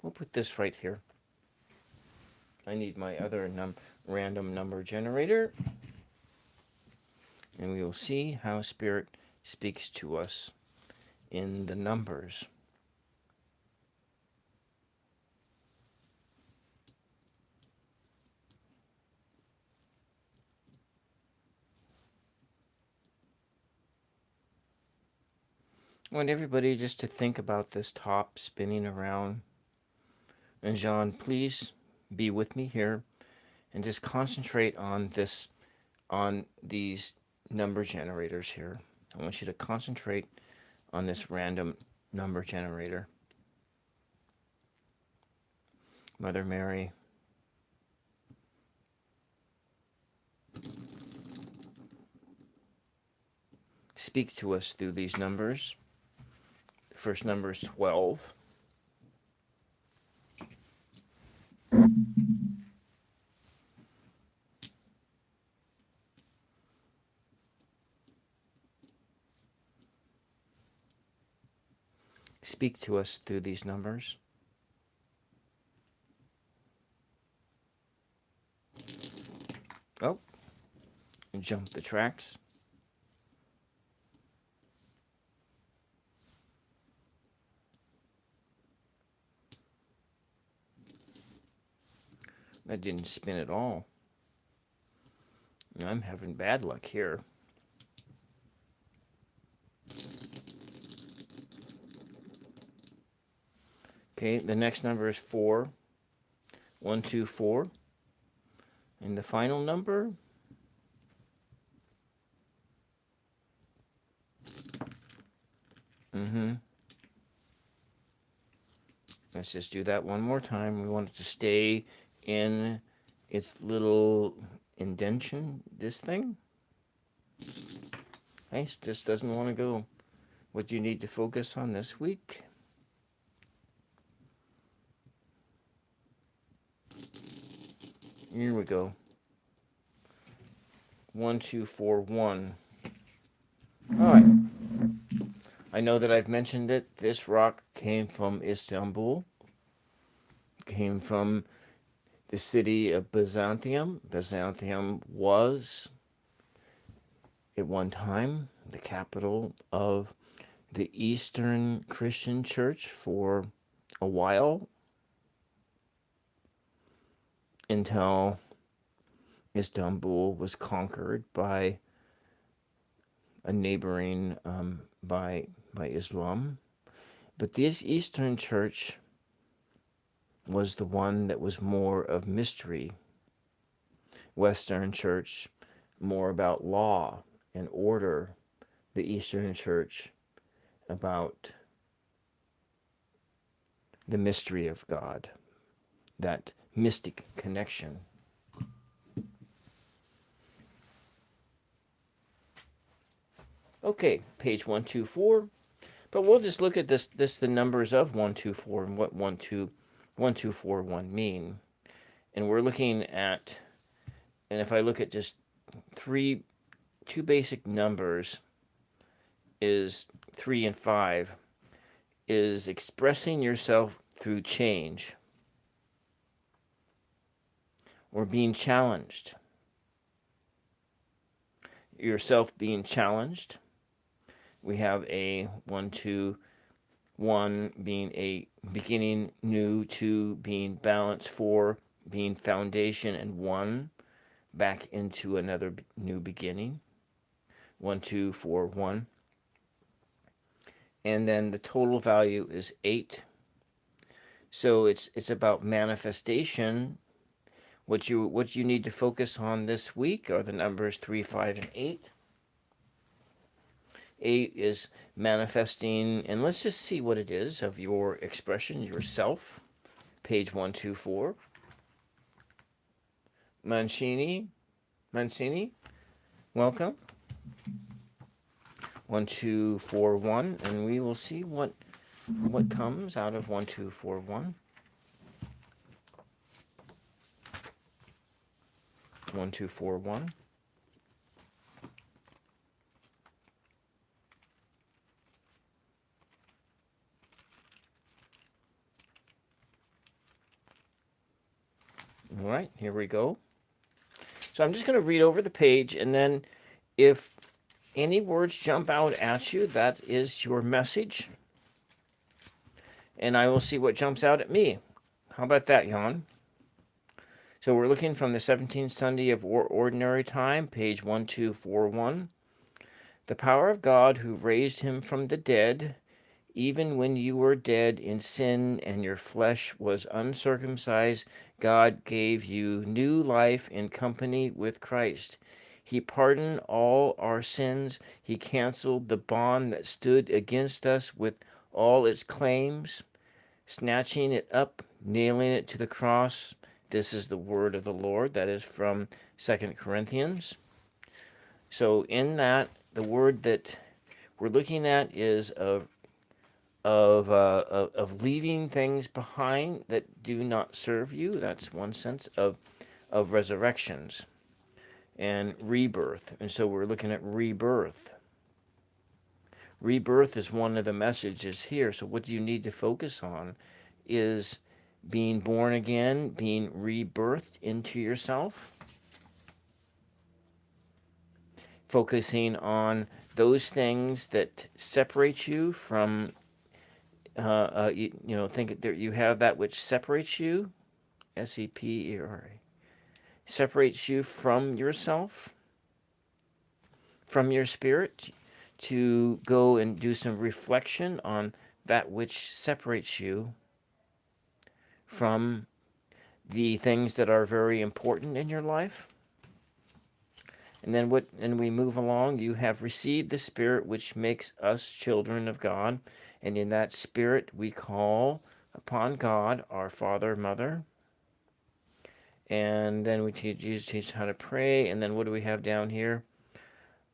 We'll put this right here. I need my other random number generator. And we will see how Spirit speaks to us in the numbers. I want everybody just to think about this top spinning around. And Jean, please be with me here and just concentrate on this, on these number generators here. I want you to concentrate on this random number generator. Mother Mary, speak to us through these numbers. The first number is 12. Speak to us through these numbers. Oh, jump the tracks. That didn't spin at all. I'm having bad luck here. Okay, the next number is 4. 1, 2, 4. And the final number? Let's just do that one more time. We want it to stay in its little indentation, this thing. Nice, just doesn't want to go. What do you need to focus on this week? Here we go. 1, 2, 4, 1. All right. I know that I've mentioned it. This rock came from Istanbul. Came from the city of Byzantium. Byzantium was, at one time, the capital of the Eastern Christian Church for a while, until Istanbul was conquered by a neighboring, by Islam. But this Eastern Church was the one that was more of mystery. Western Church, more about law and order. The Eastern Church, about the mystery of God, that mystic connection. Okay, page 124. But we'll just look at this the numbers of 124 and what 1, 2, 1, 2, 4, 1 mean. And we're looking at, and if I look at just two basic numbers, is 3 and 5, is expressing yourself through change or being challenged. Yourself being challenged. We have a 1, 2, 1 being a beginning, new, 2 being balance, 4 being foundation, and 1 back into another new beginning. 1, 2, 4, 1. And then the total value is 8. So it's about manifestation. What you need to focus on this week are the numbers 3, 5, and 8. 8 is manifesting, and let's just see what it is of your expression, yourself. Page 124. Mancini, welcome. 1, 2, 4, 1, and we will see what comes out of 1, 2, 4, 1. 1, 2, 4, 1. All right, here we go. So I'm just going to read over the page, and then if any words jump out at you, that is your message. And I will see what jumps out at me. How about that, Jan? So we're looking from the 17th Sunday of Ordinary Time, page 1241. The power of God who raised him from the dead, even when you were dead in sin and your flesh was uncircumcised, God gave you new life in company with Christ. He pardoned all our sins. He canceled the bond that stood against us with all its claims, snatching it up, nailing it to the cross. This is the word of the Lord. That is from 2 Corinthians. So in that, the word that we're looking at is of leaving things behind that do not serve you. That's one sense of resurrections and rebirth. And so we're looking at rebirth. Rebirth is one of the messages here. So what you need to focus on is being born again, being rebirthed into yourself, focusing on those things that separate you from think that you have that which separates you, S-E-P-E-R-A, separates you from yourself, from your spirit, to go and do some reflection on that which separates you from the things that are very important in your life. And then we move along. You have received the Spirit which makes us children of God. And in that Spirit we call upon God, our Father, Mother. And then Jesus teaches how to pray. And then what do we have down here?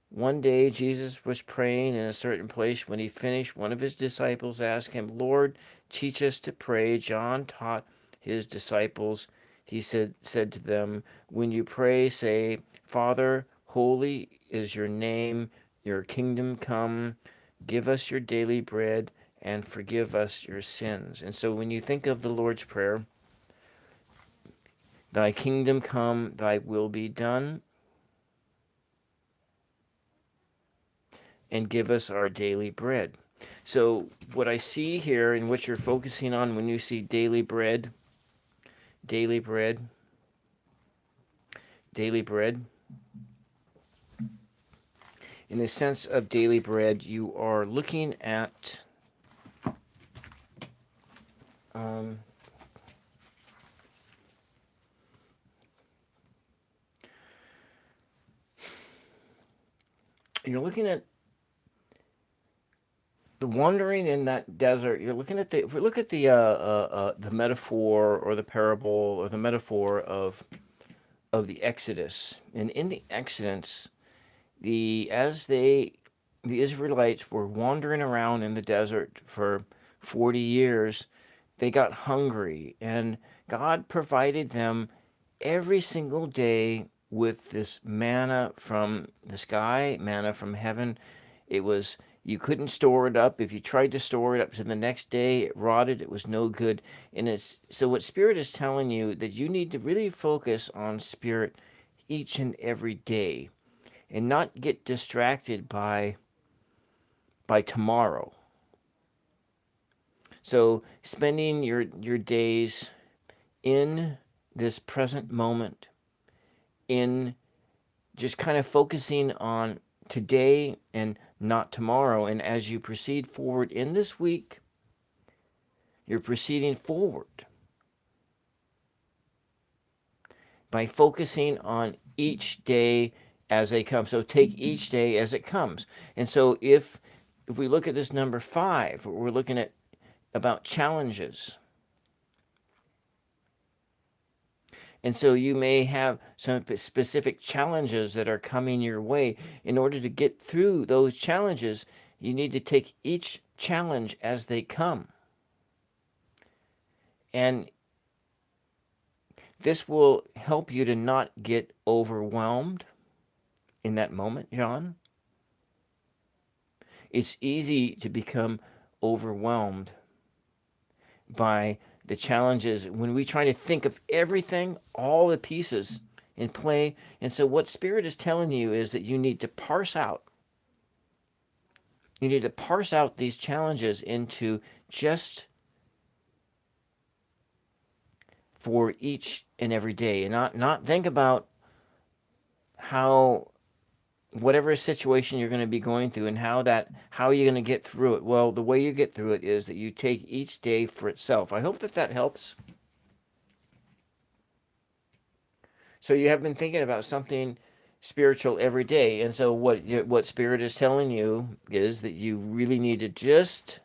One day Jesus was praying in a certain place. When he finished, one of his disciples asked him, Lord, teach us to pray. John taught his disciples. He said to them, when you pray, say, Father, holy is your name, your kingdom come, give us your daily bread, and forgive us your sins. And so when you think of the Lord's Prayer, thy kingdom come, thy will be done, and give us our daily bread. So what I see here and what you're focusing on when you see daily bread, daily bread, daily bread, in the sense of daily bread, you are looking at you're looking at the wandering in that desert. You're looking at if we look at the metaphor or the parable or the metaphor of the Exodus, and in the Exodus, the Israelites were wandering around in the desert for 40 years, they got hungry, and God provided them every single day with this manna from the sky, manna from heaven. It was, you couldn't store it up. If you tried to store it up to the next day, it rotted. It was no good. And it's so what Spirit is telling you, that you need to really focus on Spirit each and every day, and not get distracted by tomorrow. So spending your days in this present moment, in just kind of focusing on today and not tomorrow. And as you proceed forward in this week, you're proceeding forward by focusing on each day as they come. So take each day as it comes. And so if we look at this number 5, we're looking at about challenges. And so you may have some specific challenges that are coming your way. In order to get through those challenges, you need to take each challenge as they come. And this will help you to not get overwhelmed in that moment, John. It's easy to become overwhelmed by the challenges when we try to think of everything, all the pieces in play. And so what Spirit is telling you is that you need to parse out You need to parse out these challenges into just for each and every day, and not think about how whatever situation you're going to be going through and how you're going to get through it. Well, the way you get through it is that you take each day for itself. I hope that helps. So you have been thinking about something spiritual every day, and so what Spirit is telling you is that you really need to just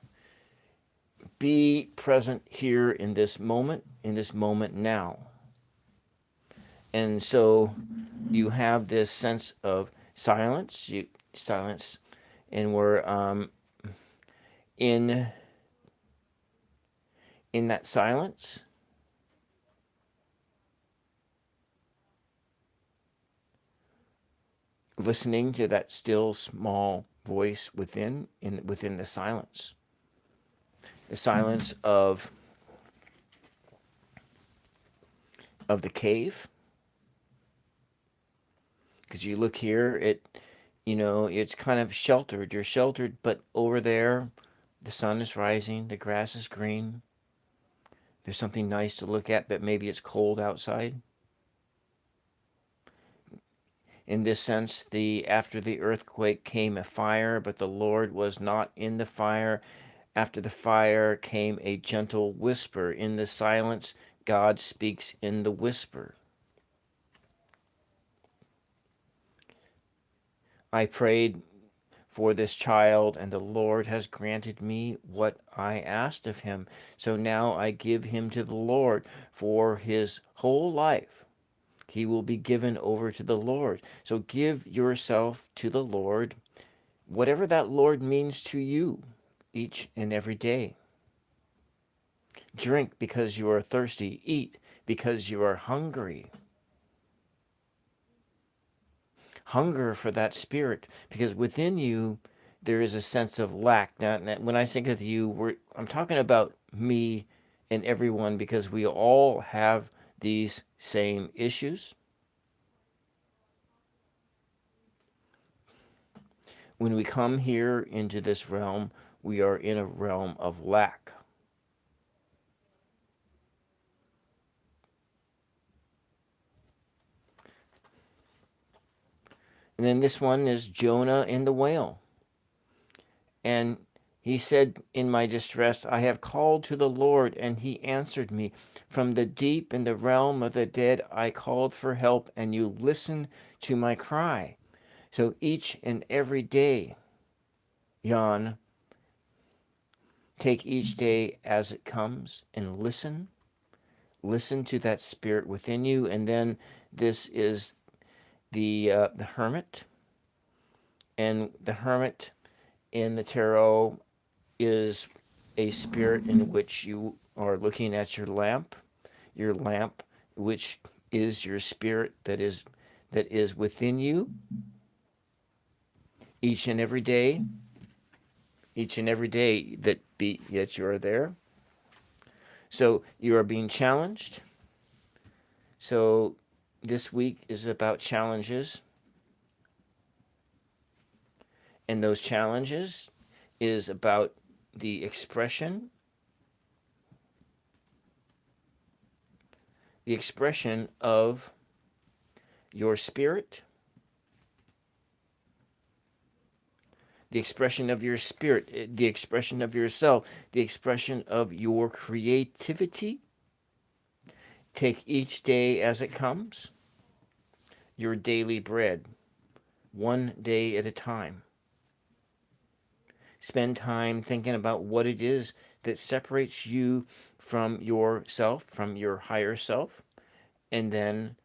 be present here in this moment now. And so you have this sense of silence, and we're in that silence. Listening to that still small voice within the silence. The silence of the cave. Because you look here, it's kind of sheltered. You're sheltered, but over there, the sun is rising, the grass is green. There's something nice to look at, but maybe it's cold outside. In this sense, after the earthquake came a fire, but the Lord was not in the fire. After the fire came a gentle whisper. In the silence, God speaks in the whisper. I prayed for this child, and the Lord has granted me what I asked of him. So now I give him to the Lord for his whole life. He will be given over to the Lord. So give yourself to the Lord, whatever that Lord means to you, each and every day. Drink because you are thirsty. Eat because you are hungry. Hunger for that Spirit, because within you there is a sense of lack. Now, when I think of you, I'm talking about me and everyone, because we all have these same issues. When we come here into this realm, we are in a realm of lack. And then this one is Jonah and the whale. And he said, in my distress, I have called to the Lord, and he answered me. From the deep in the realm of the dead, I called for help, and you listened to my cry. So each and every day, Jan, take each day as it comes and listen. Listen to that Spirit within you. And then this is the hermit. And the hermit in the tarot is a spirit in which you are looking at your lamp, which is your spirit that is within you each and every day that you are there. So you are being challenged. So this week is about challenges. And those challenges is about the expression of your spirit, the expression of your spirit, the expression of yourself, the expression of your creativity. Take each day as it comes, your daily bread, one day at a time. Spend time thinking about what it is that separates you from yourself, from your higher self, and then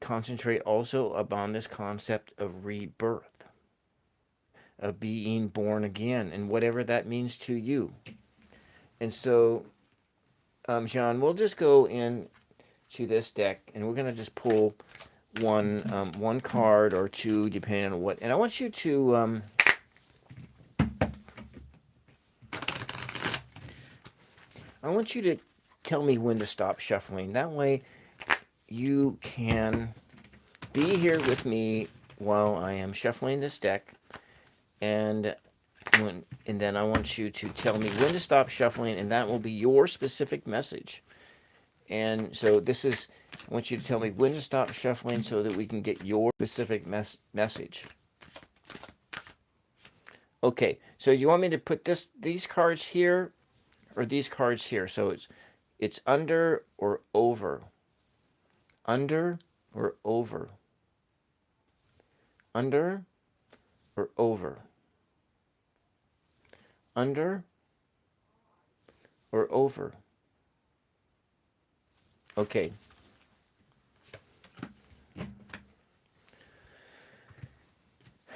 concentrate also upon this concept of rebirth, of being born again, and whatever that means to you. And so, Jean, we'll just go in to this deck, and we're going to just pull one card or two, depending on what. And I want you to tell me when to stop shuffling. That way you can be here with me while I am shuffling this deck, and then I want you to tell me when to stop shuffling, and that will be your specific message. And so I want you to tell me when to stop shuffling so that we can get your specific message. Okay, so you want me to put these cards here or these cards here? So it's under or over. Under or over. Under or over. Under or over. Okay.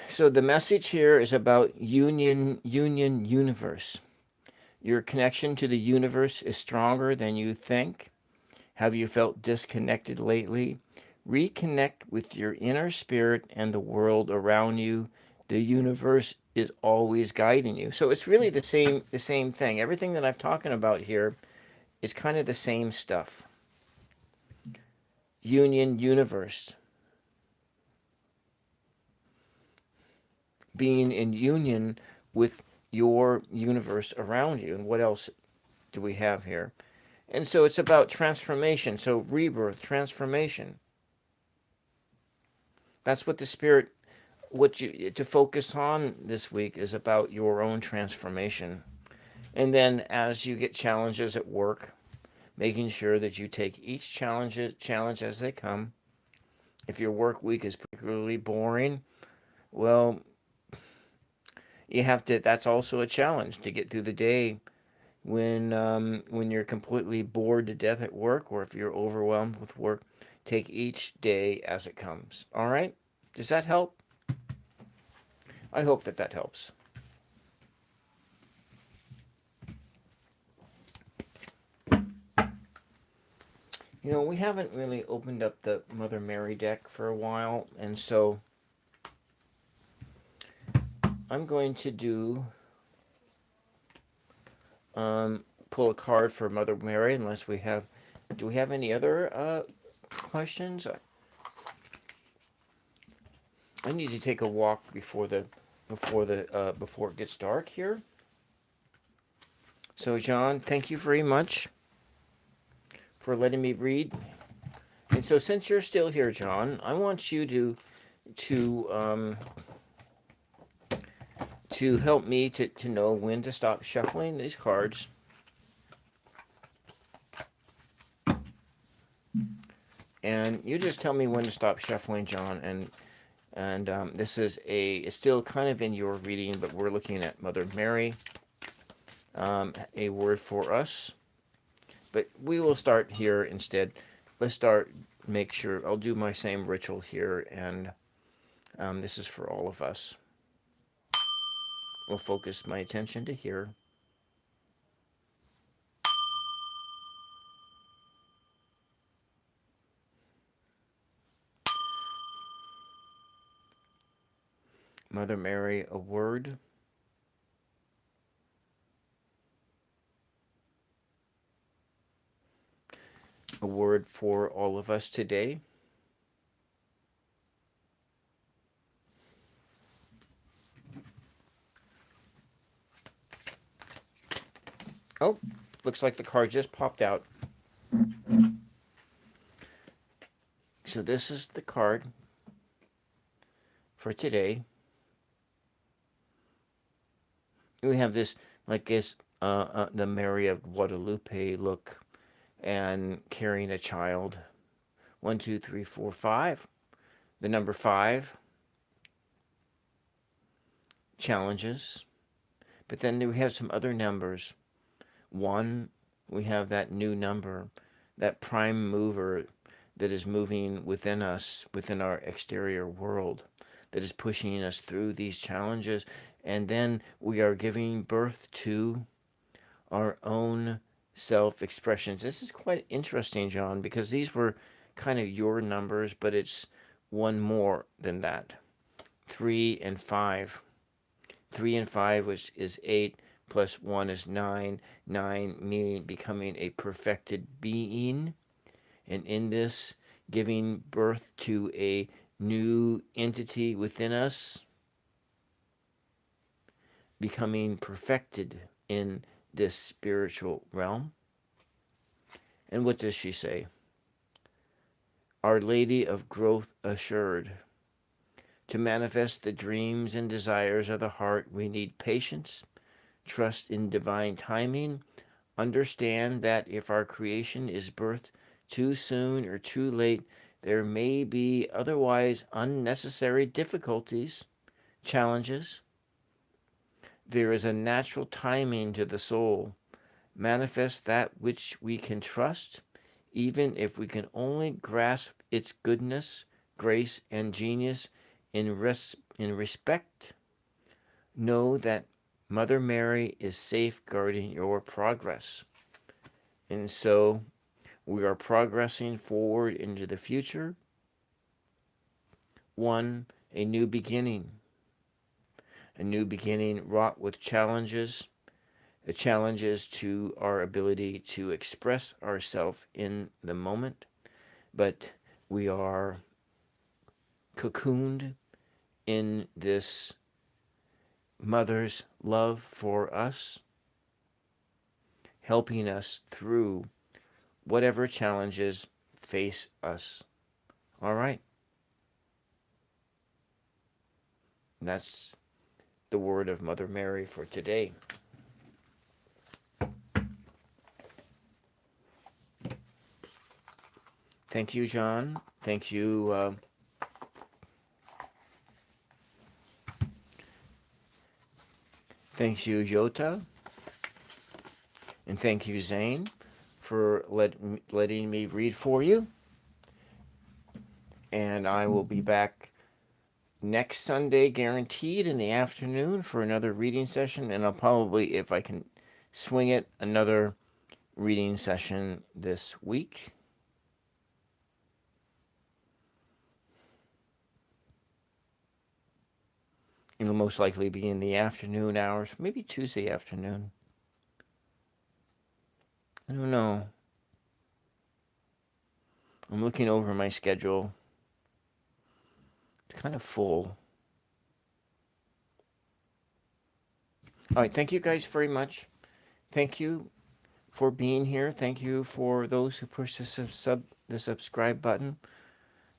So the message here is about union, universe. Your connection to the universe is stronger than you think. Have you felt disconnected lately? Reconnect with your inner spirit and the world around you. The universe is always guiding you. So it's really the same thing. Everything that I'm talking about here is kind of the same stuff. Union, universe. Being in union with your universe around you. And what else do we have here? And so it's about transformation. So rebirth, transformation. That's what the Spirit, what you to focus on this week is about your own transformation. And then as you get challenges at work, making sure that you take each challenge as they come. If your work week is particularly boring, well, you have to. That's also a challenge to get through the day when you're completely bored to death at work, or if you're overwhelmed with work. Take each day as it comes. All right? Does that help? I hope that helps. We haven't really opened up the Mother Mary deck for a while, and so I'm going to pull a card for Mother Mary, unless do we have any other questions? I need to take a walk before it gets dark here. So John, thank you very much for letting me read. And so since you're still here, John, I want you to help me to know when to stop shuffling these cards. And you just tell me when to stop shuffling, John. And this is it's still kind of in your reading, but we're looking at Mother Mary, a word for us. But we will start here instead. Let's make sure, I'll do my same ritual here, and this is for all of us. We'll focus my attention to here. Mother Mary, a word. A word for all of us today. Oh, looks like the card just popped out. So this is the card for today. We have this, like this, the Mary of Guadalupe look, and carrying a child. 1, 2, 3, 4, 5. The number 5. Challenges. But then we have some other numbers. 1, we have that new number, that prime mover that is moving within us, within our exterior world, that is pushing us through these challenges. And then we are giving birth to our own self-expressions. This is quite interesting, John, because these were kind of your numbers, but it's one more than that. 3 and 5. 3 and 5 is 8, plus 1 is 9. 9 meaning becoming a perfected being. And in this, giving birth to a new entity within us. becoming perfected in this spiritual realm. And what does she say? Our Lady of Growth assured, to manifest the dreams and desires of the heart, we need patience, trust in divine timing, understand that if our creation is birthed too soon or too late, there may be otherwise unnecessary difficulties, challenges. There is a natural timing to the soul. Manifest that which we can trust, even if we can only grasp its goodness, grace, and genius in respect. Know that Mother Mary is safeguarding your progress. And so we are progressing forward into the future. One, a new beginning. A new beginning wrought with challenges. The challenges to our ability to express ourselves in the moment. But we are cocooned in this mother's love for us, helping us through whatever challenges face us. All right. That's the word of Mother Mary for today. Thank you, John. Thank you, thank you, Yota. And thank you, Zane, for letting me read for you. And I will be back next Sunday, guaranteed, in the afternoon for another reading session. And I'll probably, if I can swing it, another reading session this week. It'll most likely be in the afternoon hours, maybe Tuesday afternoon. I don't know. I'm looking over my schedule. It's kind of full. All right, thank you guys very much. Thank you for being here. Thank you for those who push the subscribe button,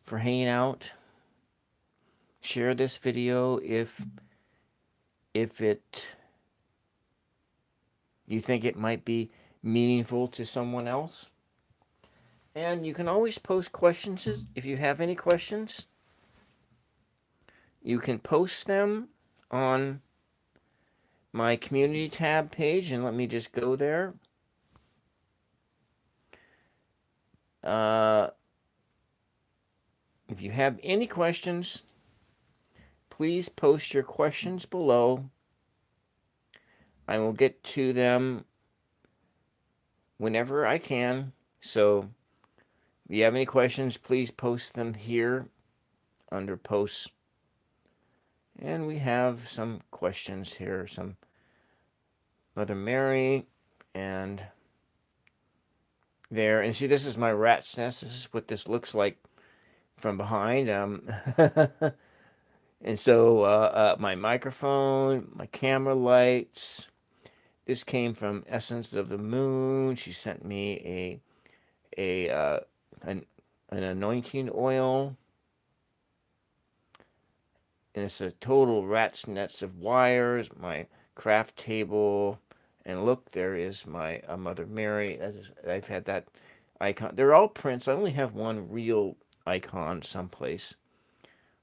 for hanging out. Share this video if you think it might be meaningful to someone else. And you can always post questions if you have any questions. You can post them on my community tab page, and let me just go there. If you have any questions, please post your questions below. I will get to them whenever I can. So if you have any questions, please post them here under posts. And we have some questions here. Some Mother Mary and there. And see, this is my rat's nest. This is what this looks like from behind. And so my microphone, my camera lights. This came from Essence of the Moon. She sent me an anointing oil. And it's a total rat's nest of wires. My craft table. And look, there is my Mother Mary. I've had that icon. They're all prints. I only have one real icon someplace.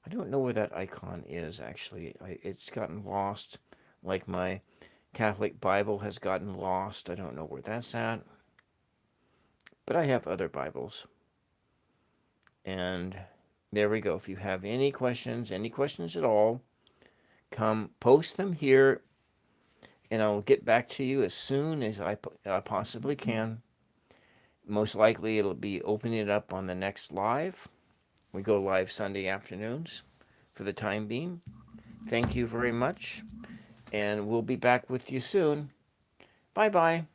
I don't know where that icon is, actually. It's gotten lost, like my Catholic Bible has gotten lost. I don't know where that's at. But I have other Bibles. And there we go. If you have any questions at all, come post them here, and I'll get back to you as soon as I possibly can. Most likely it'll be opening it up on the next live. We go live Sunday afternoons for the time being. Thank you very much, and we'll be back with you soon. Bye-bye.